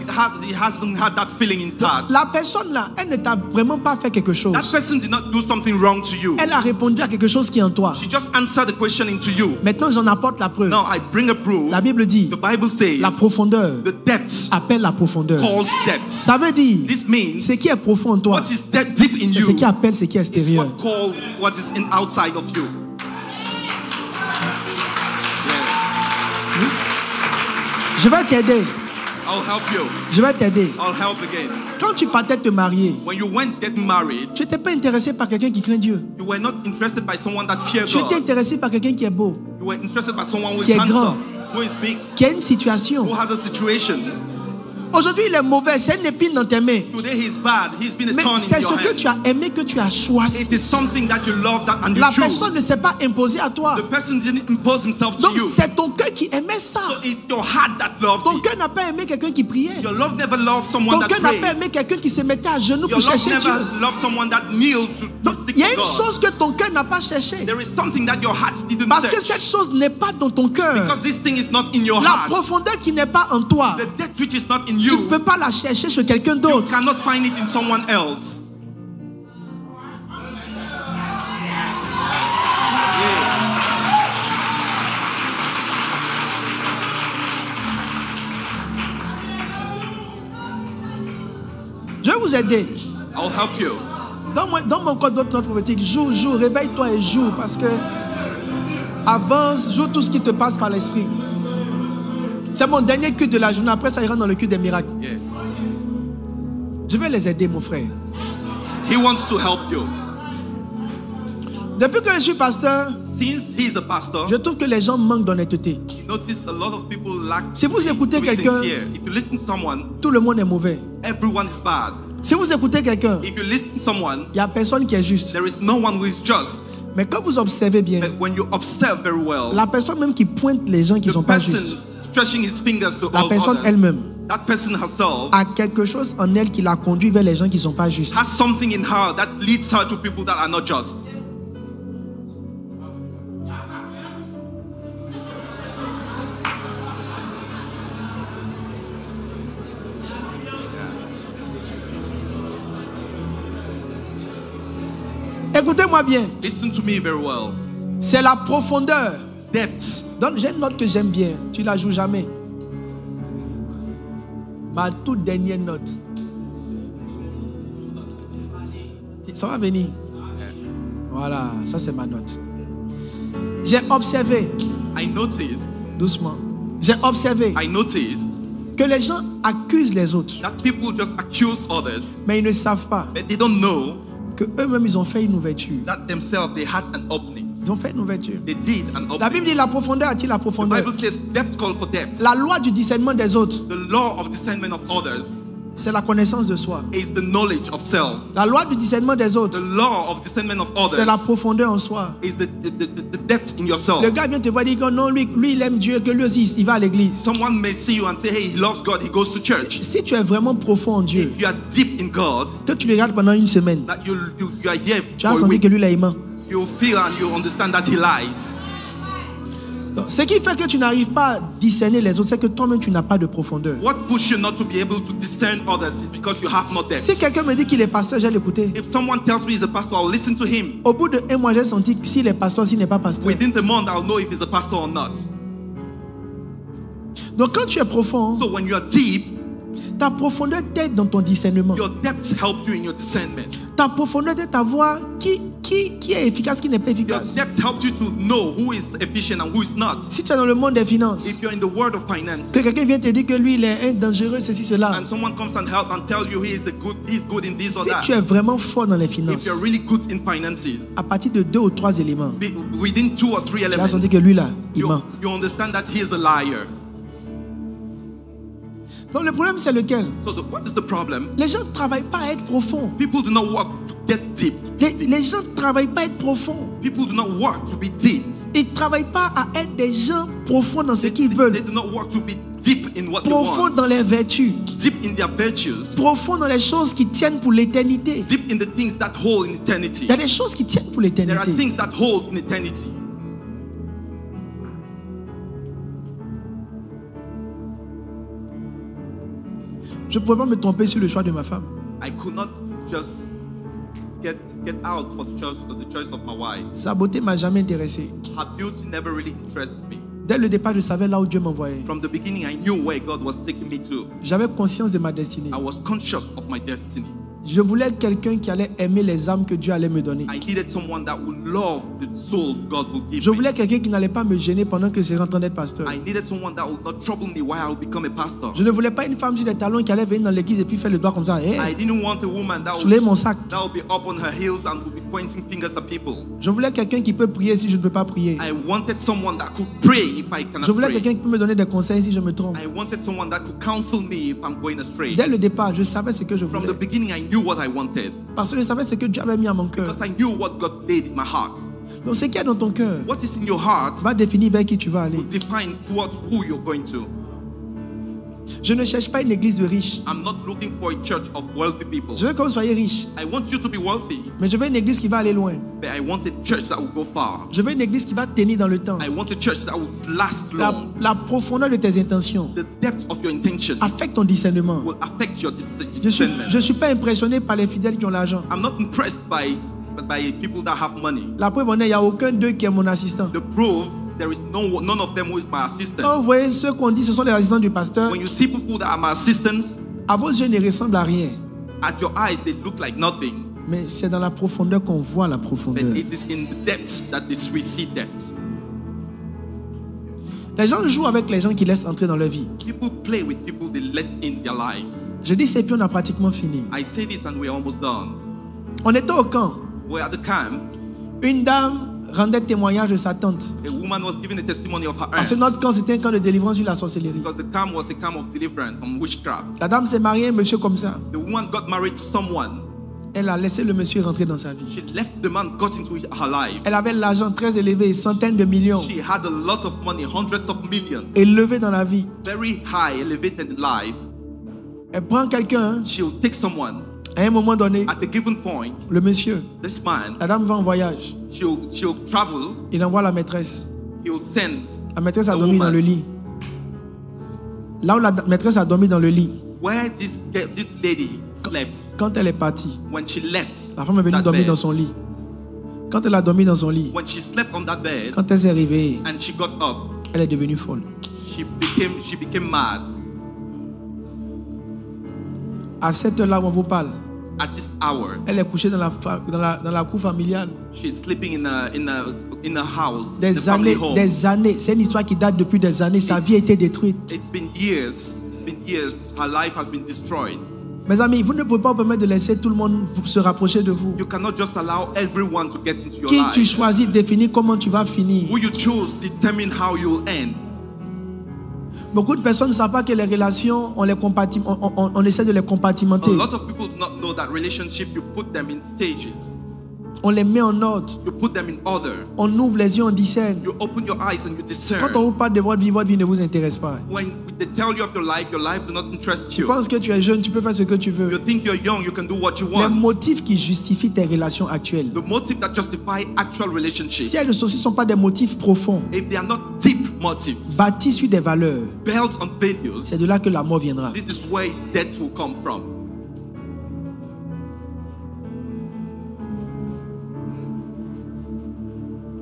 had that feeling in his heart. La personne là, elle ne t'a vraiment pas fait quelque chose. That person did not do something wrong to you. Elle a répondu à quelque chose qui est en toi. She just answered the question into you. Maintenant, j'en apporte la preuve. Now I bring a proof. La Bible dit, The Bible says la profondeur the depth appelle la profondeur. calls depth. Ça veut dire, This means ce qui est profond en toi, what is deep in c'est ce qui you appelle ce qui est is extérieur. what call what is in outside of you. Je vais t'aider. I'll help you. Je vais t'aider. I'll help again. Quand tu partais te marier, When you went getting married, tu n'étais pas intéressé par quelqu'un qui craint Dieu. you were not interested by someone that feared Tu étais God. intéressé par quelqu'un qui est beau, You were interested by someone who Qui is est grand. handsome, who is big, qui a une situation. who has a situation. Aujourd'hui, il est mauvais, c'est une épine dans tes mains. Today he's bad. He's been a Mais thorn in c'est your ce que hands. tu as aimé, que tu as choisi. It is something that you love that and you La choose. personne ne s'est pas imposée à toi. The person didn't impose himself to Donc you. c'est ton cœur qui aimait ça. So it's your heart that loved Ton it. cœur n'a pas aimé quelqu'un qui priait. Your love never loved someone Ton that cœur n'a pas prayed. aimé quelqu'un qui se mettait à genoux Your pour love chercher Dieu. never loved someone that kneeled to Donc seek il y a for une God. chose que ton cœur n'a pas cherché. There is something that your heart didn't Parce que search. cette chose n'est pas dans ton cœur. Because this thing is not in your La heart. profondeur qui n'est pas en toi. The depth which is not in Tu ne you, peux pas la chercher chez quelqu'un you d'autre. cannot find it in someone else. Je vais vous aider. I'll help you. Donne-moi encore d'autres notes prophétiques. Joue, réveille-toi et joue. Parce que avance, joue tout ce qui te passe par l'esprit. C'est mon dernier culte de la journée. Après, ça ira dans le culte des miracles. Yeah. Je vais les aider, mon frère. He wants to help you. Depuis que je suis pasteur, Since he's a pastor, je trouve que les gens manquent d'honnêteté. he noticed a lot of people lack Si vous écoutez to be quelqu'un, sincere. If you listen to someone, tout le monde est mauvais. everyone is bad. Si vous écoutez quelqu'un, If you listen to someone, il n'y a personne qui est juste. there is no one who is just. Mais quand vous observez bien, But when you observe very well, la personne même qui pointe les gens qui ne the sont pas person justes stretching his fingers to La all personne others, elle-même that person herself a quelque chose en elle qui la conduit vers les gens qui ne sont pas justes. has something in her that leads her to people that are not just. Écoutez-moi bien, Listen to me very well. c'est la profondeur. Depth. J'ai une note que j'aime bien, tu la joues jamais. Ma toute dernière note. Ça va venir. Voilà, ça c'est ma note. J'ai observé, I noticed doucement, j'ai observé que les gens accusent les autres, that people just accuse others, mais ils ne savent pas but they don't know que eux-mêmes ils ont fait une ouverture. that themselves they had an opening. Ils ont fait une ouverture. They did an opening. La Bible dit la profondeur attire la The profondeur. Bible says depth call for depth. La loi du discernement des autres, The law of discernment of others c'est la connaissance de soi. is the knowledge of self. La loi du discernement des The autres, law of discernment of c'est la others profondeur en soi. is the depth in yourself. Le gars vient te voir dire que non, lui il aime Dieu, que lui aussi il va à l'église. Someone may see you and say, hey, he loves God, he goes to church. Si tu es vraiment profond en Dieu, If you are deep in God, que tu le regardes pendant une semaine, that you are here tu as for a senti week, que lui il est aimant. you feel and you understand that he lies. Donc, ce qui fait que tu n'arrives pas à discerner les autres, c'est que toi-même tu n'as pas de profondeur. What pushes you not to be able to discern others is because you have no depth. Si quelqu'un me dit qu'il est pasteur, j'ai l'écouté. If someone tells me he's a pastor, I'll listen to him. Au bout d'un mois, j'ai senti s'il est pasteur, s'il n'est pas pasteur. Within the month, I'll know if he's a pastor or not. Donc quand tu es profond, So when you are deep, ta profondeur t'aide dans ton discernement. your depth helps you in your discernment. Ta profondeur t'aide à voir qui est efficace, qui n'est pas Your efficace. depth helps you to know who is efficient and who is not. Si tu es dans le monde des finances, If you're in the world of finance, que quelqu'un vient te dire que lui il est un dangereux, ceci, cela. and someone comes and help and tell you he's good in this or Si that. tu es vraiment fort dans les If finances, you're really good in finances, à partir de 2 ou 3 éléments, within 2 or 3 tu vas elements, sentir que lui là, il ment. you understand that he is a liar. Donc le problème c'est lequel? So what is the problem? Les gens ne travaillent pas à être profonds. People do not work to get deep. Les gens ne travaillent pas à être profonds. People do not work to be deep. Ils ne travaillent pas à être des gens profonds dans ce qu'ils They veulent. do not work to be deep in what they Profonds want. dans les vertus. Deep in their virtues. Profonds dans les choses qui tiennent pour l'éternité. Deep in the things that hold in eternity. Il y a des choses qui tiennent pour There are l'éternité. things that hold in eternity. Je ne pouvais pas me tromper sur le choix de ma femme. I could not just get out for the choice of my wife. Sa beauté m'a jamais intéressé. Her beauty never really interested me. Dès le départ, je savais là où Dieu m'envoyait. From the beginning, I knew where God was taking me to. J'avais conscience de ma destinée. I was conscious of my destiny. Je voulais quelqu'un qui allait aimer les âmes que Dieu allait me donner. I needed someone that would love the soul God will give Je me. voulais quelqu'un qui n'allait pas me gêner pendant que j'étais en train d'être pasteur. I needed someone that would not trouble me while I would become a pastor. Je ne voulais pas une femme sur des talons qui allait venir dans l'église et puis faire le doigt comme ça. Hey, I didn't want a woman that soulève mon sac. would be up on her heels and would be pointing fingers at people. Je voulais quelqu'un qui peut prier si je ne peux pas prier. I wanted someone that could pray if I cannot Je voulais pray. quelqu'un qui peut me donner des conseils si je me trompe. I wanted someone that could counsel me if I'm going astray. Dès le départ, je savais ce que je From voulais. the beginning, I knew what I wanted Parce que je savais ce que Dieu avait mis à mon cœur. because I knew what God laid in my heart. Donc ce qu'il y a dans ton cœur What is in your heart va définir vers qui tu vas aller. will define towards who you're going to. Je ne cherche pas une église de riches. I'm not looking for a church of wealthy people. Je veux que vous soyez riches. I want you to be wealthy, Mais je veux une église qui va aller loin. but I want a church that will go far. Je veux une église qui va tenir dans le temps. I want a church that will last long. La profondeur de tes intentions The depth of your intention affecte ton discernement. will affect your Je discernment. ne suis pas impressionné par les fidèles qui ont l'argent. I'm not impressed by people that have money. La preuve en est, il n'y a aucun d'eux qui est mon assistant. The proof, there is none of them who is my assistant. Quand vous voyez ceux qu'on dit ce sont les assistants du pasteur, When you see people that are my assistants, à vos yeux, ils ne ressemblent à rien. at your eyes they look like nothing, Mais c'est dans la profondeur qu'on voit la but profondeur. it is in the depth that we see depth. Les gens jouent avec les gens qui laissent entrer dans leur vie. People play with people they let in their lives. Je dis c'est puis on a pratiquement fini. I say this and we're almost done. On était au camp. We're at the camp. Une dame rendait témoignage de sa tante. A woman was giving a testimony of her Parce que aunt. notre camp, c'était un camp de délivrance sur la sorcellerie. Because the camp was a camp of deliverance from witchcraft. La dame s'est mariée à un monsieur comme ça. The woman got married to someone. Elle a laissé le monsieur rentrer dans sa vie. She left the man, got into her life. Elle avait l'argent très élevé, centaines de millions, She had a lot of money, hundreds of millions, élevé dans la vie. very high, elevated in life. Elle prend quelqu'un, She'll take someone à un moment donné, at a given point. le monsieur, This man, la dame va en voyage. she'll travel. Il envoie la maîtresse. He'll send La maîtresse a the dormi dans woman. le lit. Là où la maîtresse a dormi dans le lit, where this lady slept quand elle est partie, when she left. la femme est venue that dormir bed. dans son lit. Quand elle a dormi dans son lit, When she slept on that bed quand elle s'est réveillée, and she got up, elle est devenue folle. she became mad. À cette heure-là où on vous parle, At this hour, elle est couchée dans la cour familiale. she's sleeping in a house, in the Des family années, home. des années. C'est une histoire qui date depuis des années. Sa vie a été détruite. It's been years. It's been years. Her life has been destroyed. Mes amis, vous ne pouvez pas vous permettre de laisser tout le monde se rapprocher de vous. You cannot just allow everyone to get into your Qui tu life. choisis définit comment tu vas finir. Who you choose determine how you'll end. Beaucoup de personnes ne savent pas que les relations, on essaie de les A compartimenter. lot of people do not know that relationship, you put them in stages. On les met en ordre. You put them in order. On ouvre les yeux, on discerne. You open your eyes and you discern. Quand on vous parle de votre vie ne vous intéresse pas. When they tell you of your life do not interest Tu you. penses que tu es jeune, tu peux faire ce que tu You veux. think you're young, you can do what you Les want. motifs qui justifient tes relations actuelles, The motive that justify actual relationships, si elles ne sont pas des motifs profonds, if they are not deep motives, bâtis sur des valeurs, built on values, c'est de là que la mort viendra. this is where death will come from.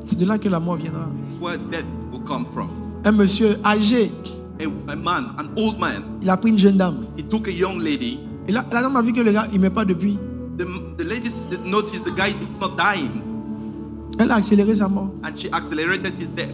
C'est de là que la mort viendra. This is where death will come from. Un monsieur âgé, A man, an old man, il a pris une jeune dame. he took a young lady. Et là, la dame a vu que le gars, il ne met pas depuis. The lady noticed the guy is not dying, Elle a accéléré sa mort. and she accelerated his death.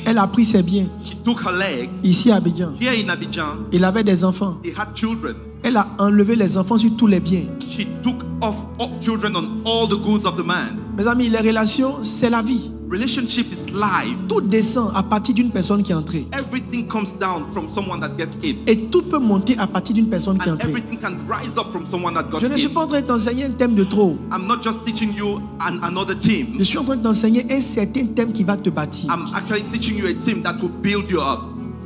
Elle a pris ses biens. She took her legs. Ici à Abidjan, Here in Abidjan, il avait des enfants. he had children. Elle a enlevé les enfants sur tous les biens. She took off all children on all the goods of the man. Mes amis, les relations, c'est la vie. Relationship is life. Tout descend à partir d'une personne qui est entrée. Everything comes down from someone that gets in. Et tout peut monter à partir d'une personne qui est And entrée. everything can rise up from someone that got Je ne suis in. pas en train de t'enseigner un thème de trop. I'm not just teaching you another team. Je suis en train de t'enseigner un certain thème qui va te bâtir. I'm actually teaching you a team that will build you up.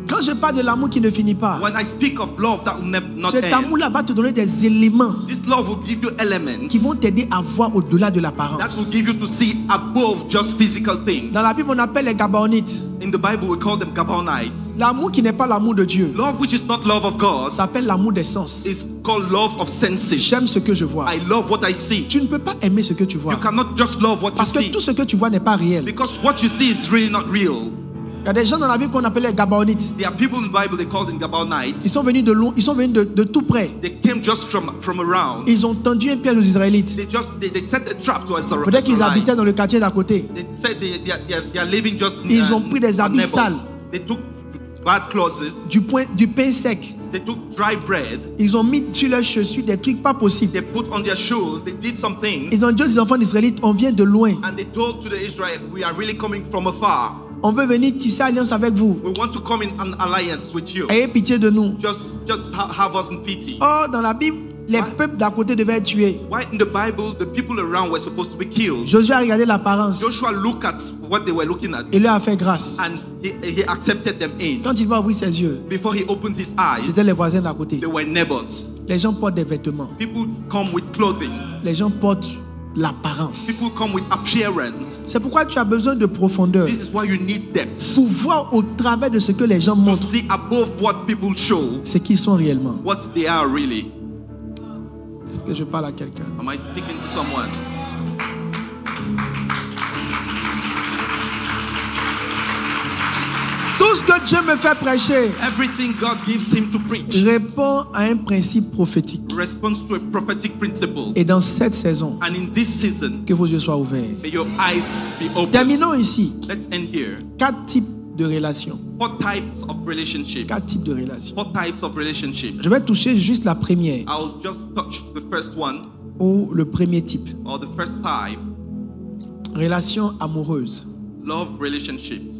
Quand je parle de l'amour qui ne finit pas, When I speak of love that will not cet end, amour-là va te donner des éléments this love will give you elements qui vont t'aider à voir au-delà de that will l'apparence. give you to see above just physical things. Dans la Bible, on appelle les Gabaonites. In the Bible, we call them Gabonites. L'amour qui n'est pas l'amour de Dieu Love which is not love of God s'appelle l'amour des sens. is called love of senses. J'aime ce que je vois. I love what I see. Tu ne peux pas aimer ce que tu vois. You cannot just love what you Parce que see. tout ce que tu vois n'est pas réel. Because what you see is really not real. Il y a des gens dans la Bible qu'on appelle les Gabaonites. There are people in the Bible they called them Ils Gabonites. sont venus de loin, ils sont venus de tout près. They came just from around. Ils ont tendu un piège aux Israélites. They set a trap to us. Peut-être qu'ils habitaient dans le quartier d'à côté. They said they are living just in Ils ont pris des habits neighbors. sales. They took bad clothes. Du pain sec. They took dry bread. Ils ont mis sur leurs chaussures des trucs pas possibles. They put on their shoes. They did some things. Ils ont dit aux enfants d'Israël, on vient de loin. And they told to the Israel, we are really coming from afar. On veut venir tisser alliance avec vous. We want to come in an alliance with you. Ayez pitié de nous. Just have us in pity. Or, dans la Bible, les peuples d'à côté devaient être tués. Why in the Bible the people around were supposed to be killed? Josué a regardé l'apparence. Joshua looked at what they were looking at. Et leur a fait grâce. And he accepted them in. Quand il va ouvrir ses yeux, Before he opened his eyes, c'était les voisins d'à côté. they were neighbors. Les gens portent des vêtements. People come with clothing. Les gens portent l'apparence. People come with appearance. C'est pourquoi tu as besoin de profondeur. This is why you need depth. Pour voir au travers de ce que les gens To montrent, see above what people show, ce qu'ils sont réellement. what they are really. Est-ce que je parle à quelqu'un? Am I speaking to someone? Tout ce que Dieu me fait prêcher Everything God gives him to preach répond à un principe prophétique. responds to a prophetic principle. Et dans cette saison, And in this season, que vos yeux soient ouverts. may your eyes be open. Terminons ici. Let's end here. 4 types de relations. 4 types of relationships. 4 types de relations. 4 types of relationships. Je vais toucher juste la première I'll just touch the first one, ou le premier type. or the first type, Relation amoureuse. love relationships.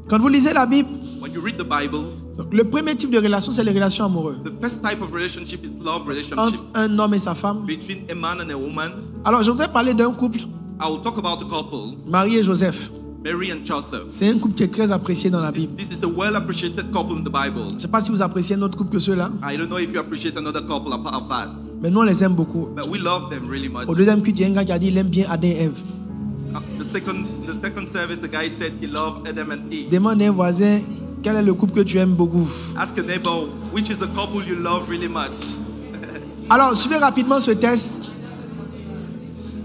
Quand vous lisez la Bible, When you read the Bible, donc, le premier type de relation, c'est les relations amoureuses. the first type of relationship is love relationship Entre un homme et sa femme. between a man and a woman. Alors, je voudrais parler d'un couple, I will talk about a couple, Marie et Joseph. Mary and Joseph. C'est un couple qui est très apprécié dans la Bible. This is a well-appreciated couple in the Bible. Je ne sais pas si vous appréciez un autre couple que ceux-là, I don't know if you appreciate another couple apart of that, mais nous on les aime beaucoup. but we love them really much. Au deuxième culte, il y a un gars qui a dit qu'il aime bien Adam et Ève. The second service, the guy said he loved Adam and Eve. Demande à un voisin quel est le couple que tu aimes beaucoup. Ask a neighbor, which is the couple you love really much? Alors, suivez rapidement ce test.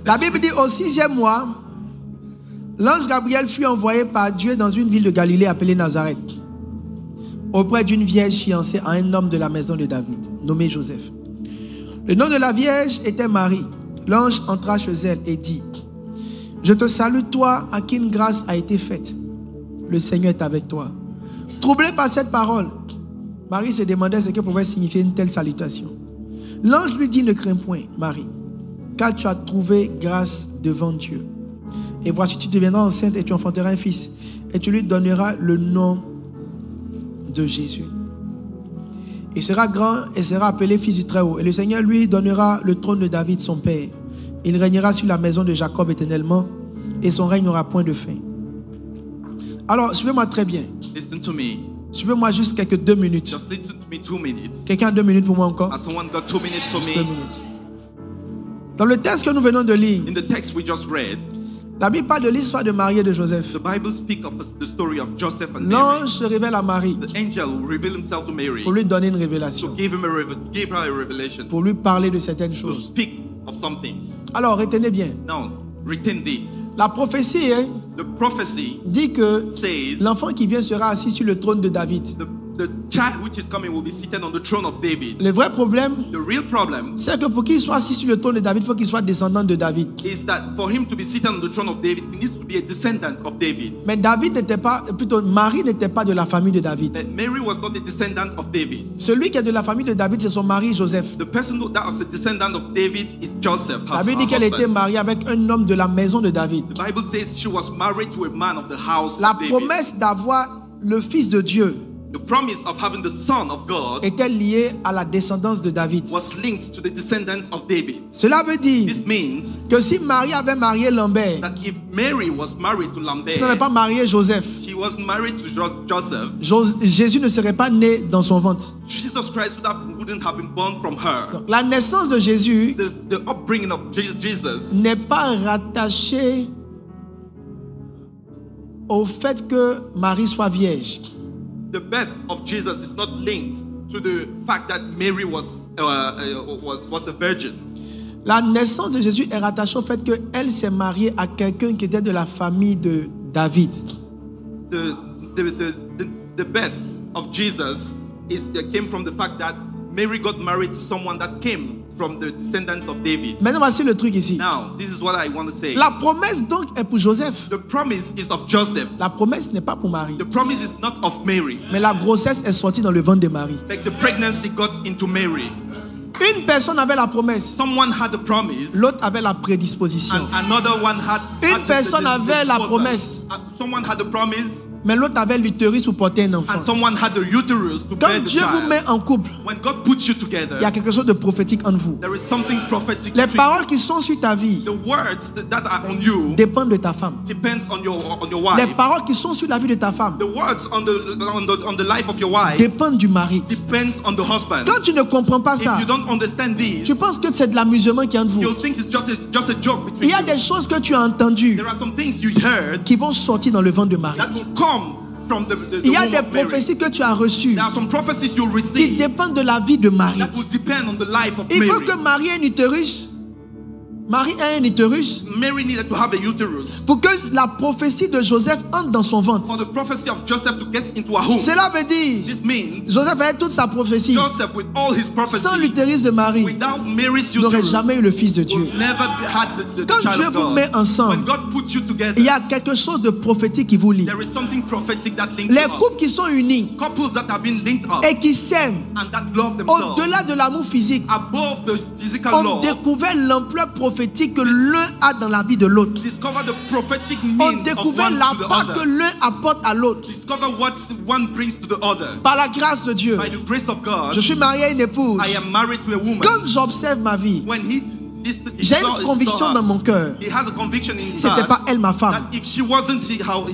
La Bible dit au 6e mois, l'ange Gabriel fut envoyé par Dieu dans une ville de Galilée appelée Nazareth, auprès d'une vierge fiancée à un homme de la maison de David, nommé Joseph. Le nom de la vierge était Marie. L'ange entra chez elle et dit: Je te salue, toi à qui une grâce a été faite. Le Seigneur est avec toi. Troublée par cette parole, Marie se demandait ce que pouvait signifier une telle salutation. L'ange lui dit: Ne crains point, Marie, car tu as trouvé grâce devant Dieu. Et voici, tu deviendras enceinte et tu enfanteras un fils, et tu lui donneras le nom de Jésus. Il sera grand et sera appelé fils du Très-Haut. Et le Seigneur lui donnera le trône de David, son père. Il régnera sur la maison de Jacob éternellement, et son règne n'aura point de fin. Alors, suivez-moi très bien. Listen to me. Suivez-moi juste quelques 2 minutes. Just listen to me 2 minutes. Quelqu'un a 2 minutes pour moi encore? Has someone got 2 minutes for Juste 2 me? minutes. Dans le texte que nous venons de lire, In the text we just read, la Bible parle de l'histoire de Marie et de Joseph. the Bible speaks of the story of Joseph and Mary. L'ange se révèle à Marie The angel revealed himself to Mary pour lui donner une to révélation, give her a revelation, pour lui parler de certaines to choses. speak of some things. Alors, retenez bien. Now, retain this. La prophétie The prophecy dit que says l'enfant qui vient sera assis sur le trône de David. the child which is coming will be seated on the throne of David. Le vrai problème, The real problem c'est que pour qu'il soit assis sur le trône de David, il faut qu'il soit descendant de David. is that for him to be seated on the throne of David, he needs to be a descendant of David. Mais David n'était pas, plutôt Marie n'était pas de la famille de David. But Mary was not a descendant of David. Celui qui est de la famille de David, c'est son mari Joseph. The person that was a descendant of David is Joseph. La Bible dit qu'elle était mariée avec un homme de la maison de David. The Bible says she was married to a man of the house La of David. promesse d'avoir le fils de Dieu The promise of having the son of God était liée à la descendance de David. was linked to the descendants of David. Cela veut dire This means que si Marie avait marié Lambert, that if Mary was married to Lambert, si elle n'avait pas marié Joseph, she was married to Joseph, Jésus ne serait pas né dans son ventre. Jesus Christ wouldn't have been born from her. Donc, la naissance de Jésus The upbringing of Jesus n'est pas rattachée au fait que Marie soit vierge. the birth of Jesus is not linked to the fact that Mary was a virgin. La naissance de Jésus est rattachée au fait qu'elle s'est mariée à quelqu'un qui était de la famille de David. The birth of Jesus came from the fact that Mary got married to someone that came from the descendants of David. Maintenant, voici le truc ici. Now, this is what I want to say. La promesse donc est pour Joseph. The promise is of Joseph. La promesse n'est pas pour Marie. The promise is not of Mary. Mais la grossesse est sortie dans le ventre de Marie. Like the pregnancy got into Mary. Une personne avait la promesse. Someone had the promise. L'autre avait la prédisposition. And another one had Une personne avait la promesse. Someone had the promise. Mais l'autre avait l'utérus pour porter un enfant. And someone had the uterus to bear Quand the Dieu child. vous met en couple, When God puts you together, il y a quelque chose de prophétique en vous. there is something prophetic. Les paroles qui sont sur ta vie The words that are on you dépendent de ta femme. depends on your Les wife. paroles qui sont sur la vie de ta femme The words on the life of your wife dépendent du mari. depends on the husband. Quand tu ne comprends pas ça, If you don't understand this, tu penses que c'est de l'amusement qui est entre vous. you'll think it's just a joke between Il y a you. des choses que tu as entendues There are some things you heard qui vont sortir dans le ventre de Marie. that will come from the Il y a womb des of Mary. prophéties que tu as reçues There are some prophecies you'll qui receive dépendent de la vie de Marie. that will depend on the life of Il faut Mary. que Marie ait un utérus. Marie a un utérus Mary needed to have a uterus pour que la prophétie de Joseph entre dans son ventre. for the prophecy of Joseph to get into a home. Cela veut dire This means Joseph avait toute sa prophétie. Joseph, with all his Sans prophecy, l'utérus de Marie, without Mary's n'aurait uterus, jamais eu le Fils de Dieu. will never had the Quand child Dieu of vous God. met ensemble, When God puts you together, il y a quelque chose de prophétique qui vous lie. there is something prophetic that links Les you up. couples qui sont unis Couples that have been linked up et qui s'aiment, and that love themselves au-delà de l'amour physique, above the physical ont love, découvert l'ampleur prophétique que l'un a dans la vie de l'autre. discover the prophetic Ont meaning of découvert one la to the part que other. l'un apporte à l'autre. Discover what one brings to the other. Par la grâce de Dieu, By the grace of God, je suis marié à une épouse. I am married to a woman. Quand j'observe ma vie, When he j'ai une conviction dans mon cœur. he has a conviction in Si his ce n'était heart pas elle, ma femme, that if she wasn't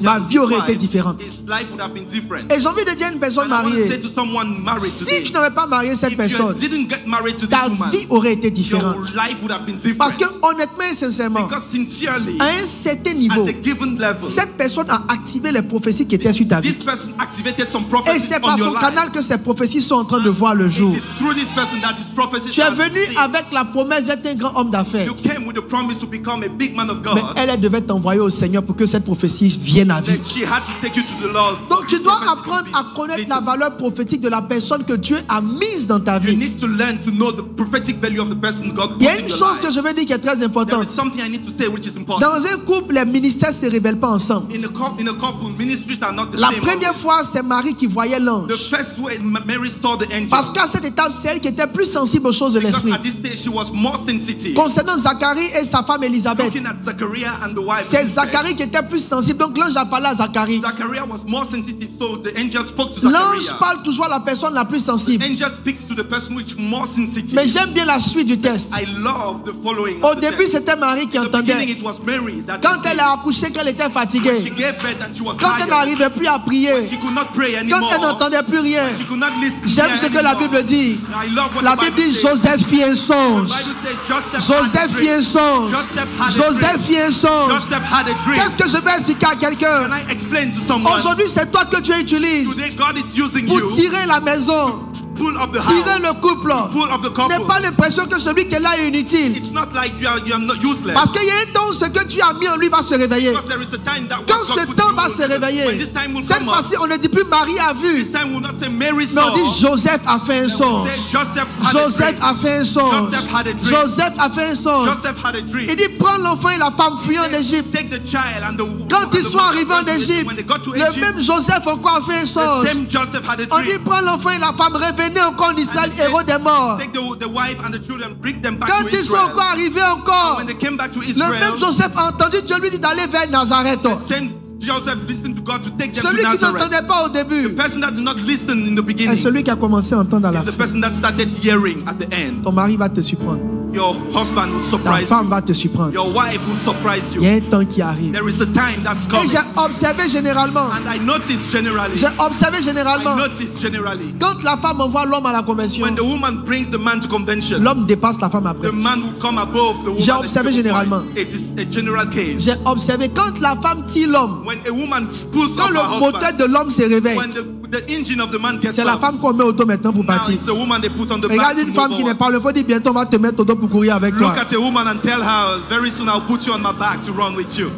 ma vie aurait his été wife, différente. his life would have been different. Et j'ai envie de dire à une personne And I want to say mariée, to someone married si today, tu n'avais pas marié cette if personne, you didn't get married to ta this woman, vie aurait été différente. your life would have been different. Parce que honnêtement et sincèrement, Because sincerely, à un certain niveau, at a given level, cette personne a activé les prophéties qui étaient sur ta vie. this person activated some Et prophecies c'est on par your son life. canal que ces prophéties sont en train de voir le jour. It is through this person that his prophecies Tu es are venu seen. avec la promesse d'être un grand homme d'affaires. You came with the promise to become a big man of Mais God. elle devait t'envoyer au Seigneur pour que cette prophétie vienne à vie. That she had to take you to the Lord. Donc tu for dois these prophecies apprendre to à be connaître little. la valeur prophétique de la personne que Dieu a mise dans ta You vie. need to learn to know the prophetic value of the person God Il y put a in une your chose life. que je veux dire qui est très There importante. is something I need to say which is important. Dans un couple, les ministères ne se révèlent pas ensemble. In a couple, ministries are not the La same. première always. fois, c'est Marie qui voyait The l'ange. first way Mary saw the angel. Parce qu'à cette étape, c'est elle qui était plus sensible aux choses de Because l'esprit. at this stage she was more sensitive. Concernant Zacharie et sa femme Élisabeth, Looking at Zachariah and the wife. c'est Elizabeth. Zacharie qui était plus sensible. Donc l'ange a parlé à Zacharie. Zachariah was more sensitive, so the angel spoke to L'ange Zachariah. parle toujours à la personne la plus sensible. Angel speaks to the person which is more sensitive. Mais j'aime bien la suite du test. I love the following. Au of the début, text. c'était Marie qui In the beginning, entendait. it was Mary that Quand received. elle a accouché, qu'elle était When she fatiguée. gave birth and she was Quand elle tired, n'arrivait plus à prier. she could not pray Quand anymore. elle n'entendait plus rien. She could not listen. J'aime ce que la Bible dit. I love what La the Bible Bible dit says. Joseph fit un songe. The Bible says Joseph Joseph had a fit un dream. songe. Joseph had a Joseph dream. fit un songe. Joseph had a dream. Qu'est-ce que je vais expliquer à quelqu'un? Can I explain to someone? Aujourd'hui, c'est toi que tu utilises Today God is using pour you tirer la maison, pull up the tirer le house, couple. pull up the N'aie couple. pas l'impression que celui qui est là est inutile. It's not like you're not useless. Parce qu'il y a un temps où ce que tu as mis en lui va se réveiller. Because there is a time that Quand what God ce put temps you va will- se réveiller, when this time will cette come up, fois-ci, on ne dit plus Marie a vu, this time will not say Mary mais saw. on dit Joseph a fait un We songe. say Joseph had Joseph a dream. a fait un songe. Joseph had a dream. Joseph a fait un songe. Joseph had a dream. Il dit prends l'enfant et la femme fuient en Égypte. Take the child and the Quand and ils the sont mother arrivés en went to Égypte, when they got to le Egypt, même Joseph encore a fait un the songe. same Joseph had a On dit dream. prends l'enfant et la femme, revenez encore en Israël, And they héros des morts. Take the wife and the children, bring them back Quand to ils sont Israel. encore arrivés encore, When they came back to le Israel, même Joseph a entendu Dieu lui dit d'aller vers Nazareth. the same Joseph listened to God to take them to Celui qui Nazareth. n'entendait pas au The début person that did not listen in the est beginning celui qui a commencé à entendre à la is the fin. person that started hearing at the end. Ton mari va te surprendre. Your husband will Ta surprise femme you. va te surprendre. Your wife will surprise Il y you. a un temps qui arrive. There is a time that's Et coming. j'ai observé généralement. And I noticed generally. J'ai observé I généralement. noticed generally. Quand la femme envoie l'homme à la convention, When the woman brings the man to convention, l'homme dépasse la femme après. the man will come above the woman. J'ai at observé the point. généralement. It is a general case. J'ai observé quand la femme tire l'homme, When a woman pulls quand up her le moteur husband, de l'homme se réveille, when the engine of the man gets c'est la up, femme qu'on met au dos maintenant pour now partir. it's the woman they put on the back Regarde to une move femme qui n'est forward. pas le faut dire bientôt on va te mettre au dos pour courir avec Look toi. at a woman and tell her, very soon I'll put you on my back to run with you.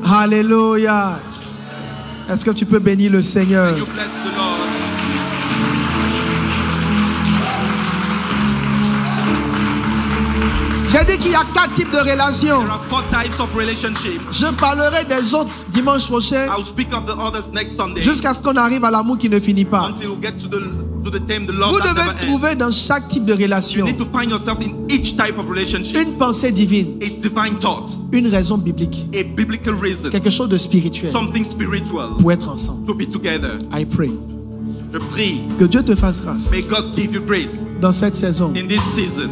Alléluia. Est-ce que tu peux bénir le Seigneur? You bless the Lord. J'ai dit qu'il y a 4 types de relations. There are 4 types of relationships. Je parlerai des autres dimanche prochain I will speak of the others next Sunday. jusqu'à ce qu'on arrive à l'amour qui ne finit pas. Until we get to the theme, the love Vous that devez never trouver ends. dans chaque type de You relation need to find yourself in each type of relationship. une pensée divine, A divine thought, une raison biblique, a biblical reason, quelque chose de spirituel something spiritual pour être ensemble. to be together. I pray Je prie. que Dieu te fasse grâce May God give you grace dans cette saison. in this season.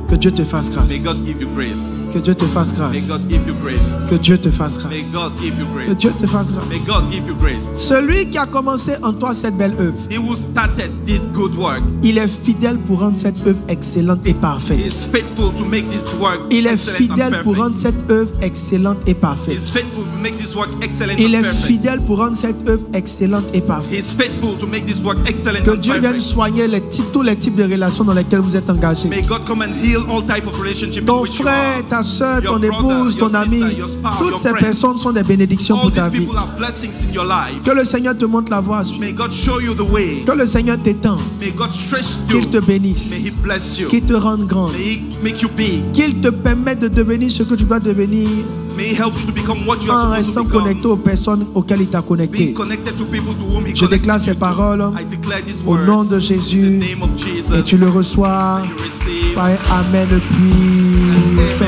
Que Dieu te fasse grâce. May God give you grace. Que Dieu te fasse May grâce. God give you grace. Que Dieu te fasse May grâce. God give you Que grace. Dieu te fasse May grâce. God give you grace. Celui qui a commencé en toi cette belle œuvre, He who started this good work il est fidèle pour rendre cette œuvre excellente et parfaite. is faithful to make this work Il est excellent fidèle and pour perfect. rendre cette œuvre excellente et He parfaite. is faithful to make this work excellent Il and est perfect. fidèle pour rendre cette œuvre excellente et He parfaite. is faithful to make this work excellent Que and Dieu vienne perfect. soigner tous les types de relations dans lesquelles vous êtes engagés. May God come and heal all type of relationships in Ton which you frère, are. ta soeur, Your ton brother, épouse, ton your ami, sister, your spouse, toutes your ces friend. personnes sont des bénédictions All pour these ta vie. people are blessings in your life. Que le Seigneur te montre la voie à suivre. May God show you the way. Que le Seigneur t'étende. May God stretch you. Qu'il te bénisse. May He bless you. Qu'il te rende grand. May He make you big. Qu'il te permette de devenir ce que tu dois devenir May He help you to become what you en are supposed restant to connecté become. aux personnes auxquelles il t'a Being connecté. connected to people to whom He Je déclare connected ces you to. paroles I declare these au words nom de in Jésus the name of Jesus. et tu le reçois You receive. par un Amen puissant.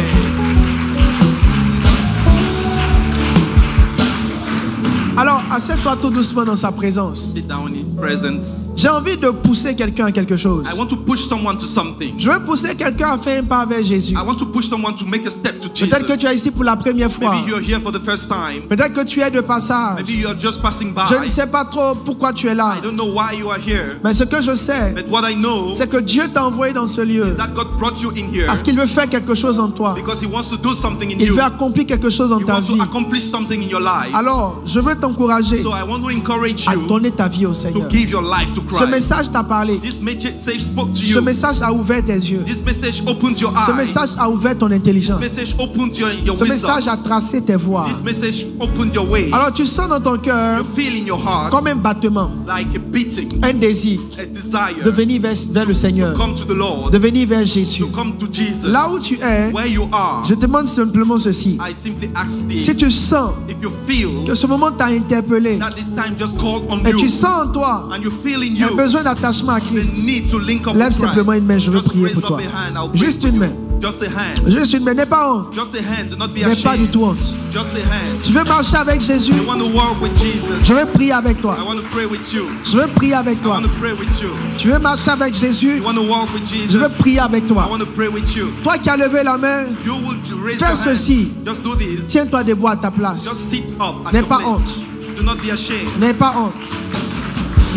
Alors, assieds-toi tout doucement dans sa présence. Sit down in His presence. J'ai envie de pousser quelqu'un à quelque chose. I want to push someone to something. Je veux pousser quelqu'un à faire un pas vers Jésus. I want to push someone to make a step to Jesus. Peut-être que tu es ici pour la première fois. Maybe you're here for the first time. Peut-être que tu es de passage. Maybe you're just passing by. Je ne sais pas trop pourquoi tu es là. I don't know why you are here. Mais ce que je sais, But what I know c'est que Dieu t'a envoyé dans ce lieu is that God brought you in here parce qu'il veut faire quelque chose en toi. because He wants to do something in Il you. veut accomplir quelque chose dans He ta wants vie. to accomplish something in your life. Alors, je veux t'encourager So I want to encourage à you donner ta vie au to Seigneur. give your life to Ce Christ. message t'a parlé. This message spoke to Ce you. message a ouvert tes yeux. This message opens your Ce eyes. message a ouvert ton This intelligence. message opens your Ce wisdom. message a tracé tes voies. This message opened your way. Alors, tu sens dans ton cœur You feel in your heart comme un battement, like a beating, un désir a desire de venir vers le Seigneur, to come to the Lord, de venir vers Jésus. to come to Jesus. Là où tu es, Where you are, je demande simplement ceci. I simply ask this. Si tu sens If you feel que ce moment t'a interpellé that this time just called on et you, tu sens en toi and you feel in un you besoin d'attachement à the Christ, need to link up lève with simplement Christ, une main, je veux just prier raise pour up toi. a hand, I'll pray Juste for une you. main. Just a hand. Juste une main, n'aie pas honte, Just a hand. Do not be n'aie pas du ashamed. tout honte. Just a hand. Tu veux marcher avec Jésus? You want to walk with Jesus. Je veux prier avec toi. I want to pray with you. Je veux prier avec I toi. want to pray with you. Tu veux marcher avec Jésus? You want to walk with Jesus. Je veux prier avec I toi. want to pray with you. Toi qui as levé la main, You will raise fais your hand. ceci. Just do this. Tiens-toi debout à ta place. Just sit up at N'aie your pas place. honte. Do not be ashamed. N'aie pas honte.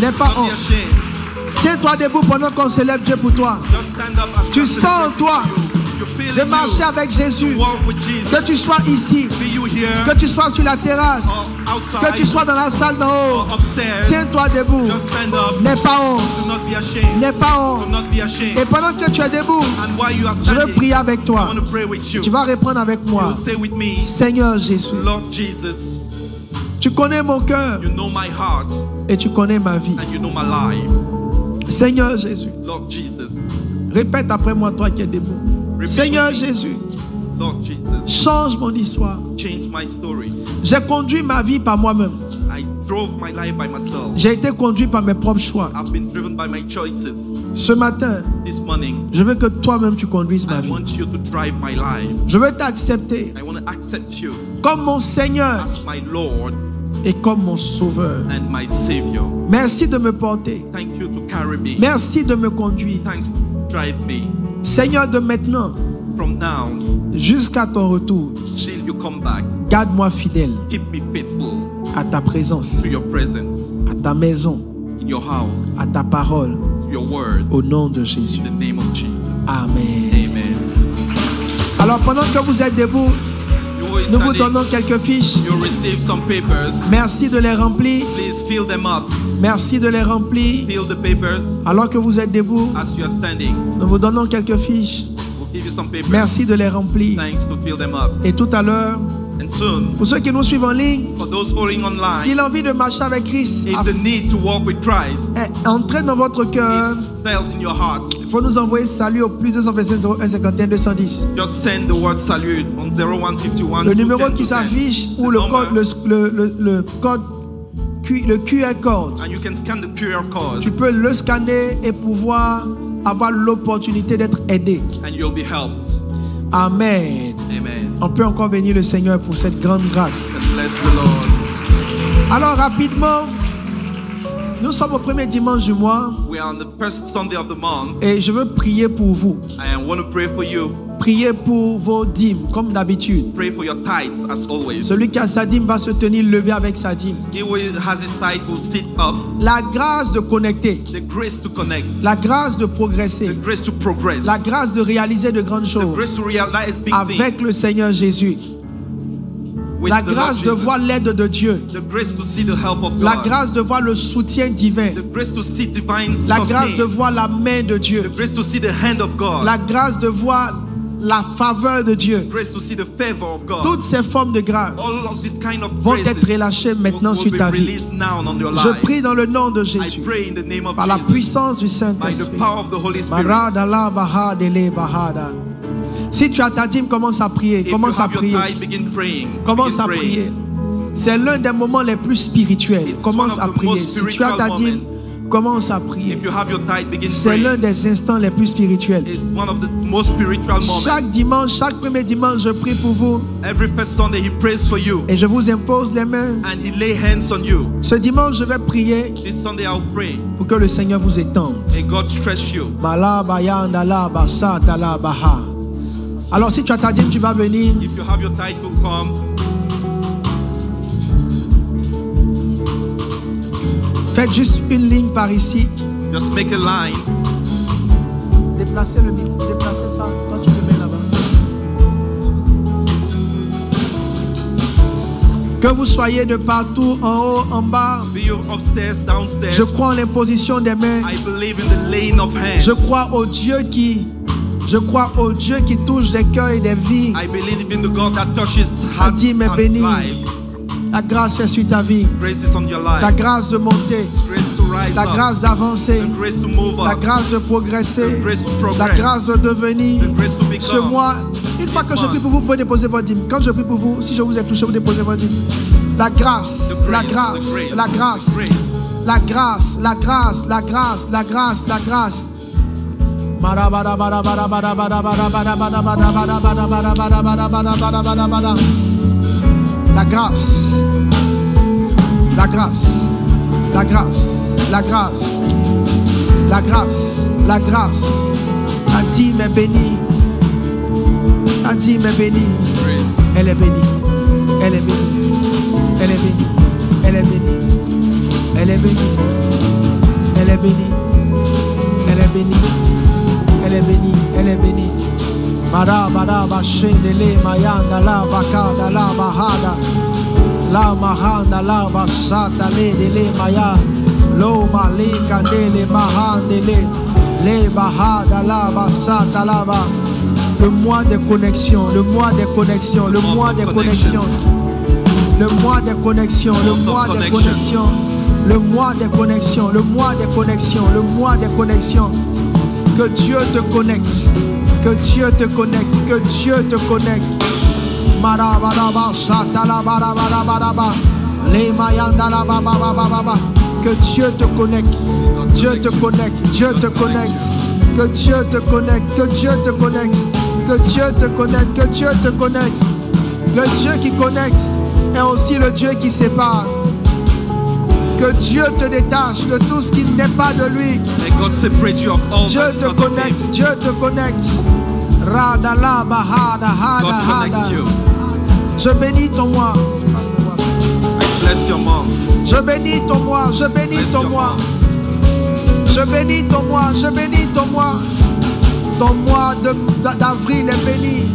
N'aie pas Don't be honte. ashamed. Tiens-toi debout pendant qu'on célèbre Dieu pour toi. Just stand up as Tu God sens en celebrates toi you. You feel de in marcher you avec to Jésus. walk with Jesus. Que tu sois ici, Be you here que tu sois sur la terrasse, or outside que tu sois dans la salle d'en or haut. upstairs. Tiens-toi debout. Just stand up. N'aie pas Do honte. not be ashamed. N'aie pas Do honte. not be ashamed. Et pendant que tu es debout, And while you are je veux standing, prier avec I toi. want to pray with you. Tu vas répondre avec You moi. will say with me, Seigneur Jésus, Lord Jesus, tu connais mon cœur you know my heart et tu connais ma vie. and you know my life. Seigneur Jésus, Lord Jesus, répète après moi, toi qui es debout. repeat Seigneur with me. Jésus, Lord Jesus, change mon histoire. change my story. J'ai conduit ma vie par moi-même. I drove my life by myself. J'ai été conduit par mes propres choix. I've been driven by my choices. Ce matin, This morning, je veux que toi-même tu conduises ma I vie. want you to drive my life. Je veux t'accepter I want to accept you comme mon Seigneur as my Lord et comme mon Sauveur. and my Savior. Merci de me porter. Thank you to carry me. Merci de me conduire. Thanks to drive me. Seigneur, de maintenant From now jusqu'à ton retour, till you come back, garde-moi fidèle keep me faithful à ta présence, to your presence, à ta maison, in your house, à ta parole, to your word, au nom de Jésus. in the name of Jesus. Amen. Amen. Alors pendant que vous êtes debout, You always nous vous standing, donnons quelques fiches. you receive some papers. Merci de les remplir. Please fill them up. Merci de les remplir. Fill the papers Alors que vous êtes debout, as you are standing. nous vous donnons quelques fiches. We'll give you some papers. Merci de les remplir. Thanks to fill them up. Et tout à l'heure, And soon, pour ceux qui nous suivent en ligne, for those following online, si l'envie de marcher avec Christ if the need to walk with Christ est entrée dans votre cœur, is felt in your heart, il faut nous envoyer salut au plus 225 01 51 210. just send the word salute on 0151. Le numéro qui s'affiche ou le code, le code, le QR code. And you can scan the QR code. Tu peux le scanner et pouvoir avoir l'opportunité d'être aidé. And you'll be helped. Amen. Amen. On peut encore bénir le Seigneur pour cette grande grâce. And bless the Lord. Alors rapidement, nous sommes au premier dimanche du mois We are on the first Sunday of the month. et je veux prier pour vous. I want to pray for you. Priez pour vos dîmes comme d'habitude. Pray for your tithes as always. Celui qui a sa dîme va se tenir levé avec sa dîme. He who has his tithe will sit up. La grâce de connecter, The grace to connect. la grâce de progresser, The grace to progress. la grâce de réaliser de grandes The grace choses to realize big avec things. le Seigneur Jésus. With La the Lord grâce de Jesus. voir l'aide de Dieu. The grace to see the help of God. La grâce de voir le soutien divin. The grace to see divine La grâce de sustain. voir la main de The Dieu. grace to see the hand of God. La grâce de voir la faveur de Dieu. Grace to see the favor of God. Toutes ces formes de grâce All of this kind of vont graces être relâchées maintenant will sur be ta vie. released now on your Je life. prie dans le nom de I Jésus, pray in the name of par la Jesus, puissance du by the Saint-Esprit. power of the Holy Spirit. Marada la bahada le bahada. Si tu as ta dîme, commence à prier. If you Commence à have your prier. tithe, begin praying. Commence Begin à praying. prier. C'est l'un des moments les plus spirituels. It's Commence one à of the prier. most Si tu as ta spiritual dîme, commence à prier. If you have your tithe, begin C'est l'un praying. des instants les plus spirituels. It's one of the most spiritual Chaque moments. dimanche, chaque premier dimanche, je prie pour vous Every first Sunday, He prays for you et je vous impose les mains. and He lay hands on you. Ce dimanche, je vais prier This Sunday, I'll pray. pour que le Seigneur vous étende. May God stretch you. Alors, si tu as ta dîme, tu vas venir. If you have your tithe, will come. Faites juste une ligne par ici. Just make a line. Déplacez le micro, déplacez ça. Toi, tu le mets là-bas. Que vous soyez de partout, en haut, en bas. Be you upstairs, downstairs. Je crois en l'imposition des mains. I believe in the laying of hands. Je crois au Dieu qui touche des cœurs et des vies. I believe in the God that touches hearts Dîme est and bénie. lives. La grâce est sur ta vie. Grace is on your life. La grâce de monter. Grace to rise La up. grâce d'avancer. The grace to move La up. grâce de progresser. The grace to progress. La grâce de devenir. The grace to become. Ce mois, une fois que je prie pour vous, vous pouvez déposer votre dîme. Quand je prie pour vous, si je vous ai touché, vous déposez votre dîme. La grâce, The la grace, grâce, the grace, la grâce, the grace. la grâce, la grâce, la grâce, la grâce, la grâce. La grâce, la grâce, la grâce, la grâce, la grâce, la grâce. La dîme est bénie. La dîme est bénie. Grace. Elle est bénie. Elle est bénie. Elle est bénie. Elle est bénie. Elle est bénie. Elle est bénie. Elle est bénie. Elle est bénie. Elle est bénie. Marabara bashendele mayanda la bakada la bahada. La mahanda la basata le dele maya. Lo malika dele mahandele. Le bahada la basata la ba. Le mois des connexions, le mois des connexions, le mois des connexions. Le mois des connexions, le mois des connexions. Le mois des connexions, le mois des connexions, le mois des connexions. Que Dieu te connecte. Que Dieu te connecte. Que Dieu te connecte. Que Dieu te connecte. Dieu te connecte. Dieu te connecte. Que Dieu te connecte. Que Dieu te connecte. Que Dieu te connecte. Que Dieu te connecte. Le Dieu qui connecte est aussi le Dieu qui sépare. Que Dieu te détache de tout ce qui n'est pas de lui. May God separate you of all Dieu that's te not of connecte. Him. Dieu te connecte. Radala bahada hada God connects hada. you. Je bénis ton mois. I bless your mom. Je bénis ton mois. Je bénis Bless ton your mois. mom. Je bénis ton mois. Je bénis ton mois. Ton mois d'avril est béni.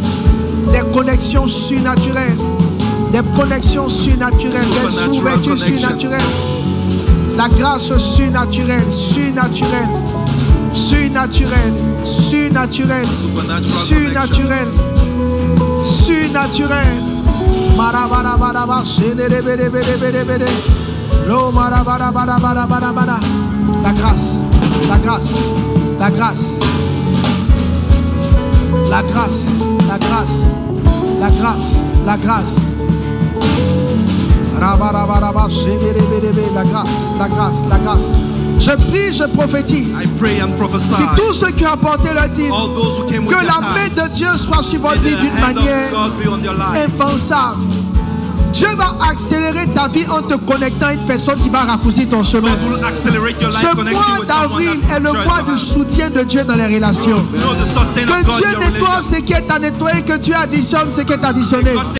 Des connexions surnaturelles. Des connexions surnaturelles. Des Supernatural ouvertures connections. surnaturelles. La grâce surnaturelle. Surnaturelle. Surnaturelle. Surnaturelle. Supernatural Surnaturelle. connections. Surnaturelle. La grâce, la grâce, la grâce, la grâce, la grâce, la grâce, la grâce. La grâce, la grâce, la grâce. Je prie, je prophétise. I pray and prophesy. Si tous ceux qui ont apporté leur dîme, All those who came with que their la main tithes, de Dieu soit sur votre may vie the d'une hand of manière God be on your life. impensable. Dieu va accélérer ta vie en te connectant à une personne qui va raccourcir ton chemin. God will accelerate your life, Ce connect you mois with someone d'avril that est le shares mois your du heart. soutien de Dieu dans les relations. Know the sustain of Que God in Dieu your nettoie relationship. ce qui est à nettoyer, que Dieu additionne ce qui est additionné.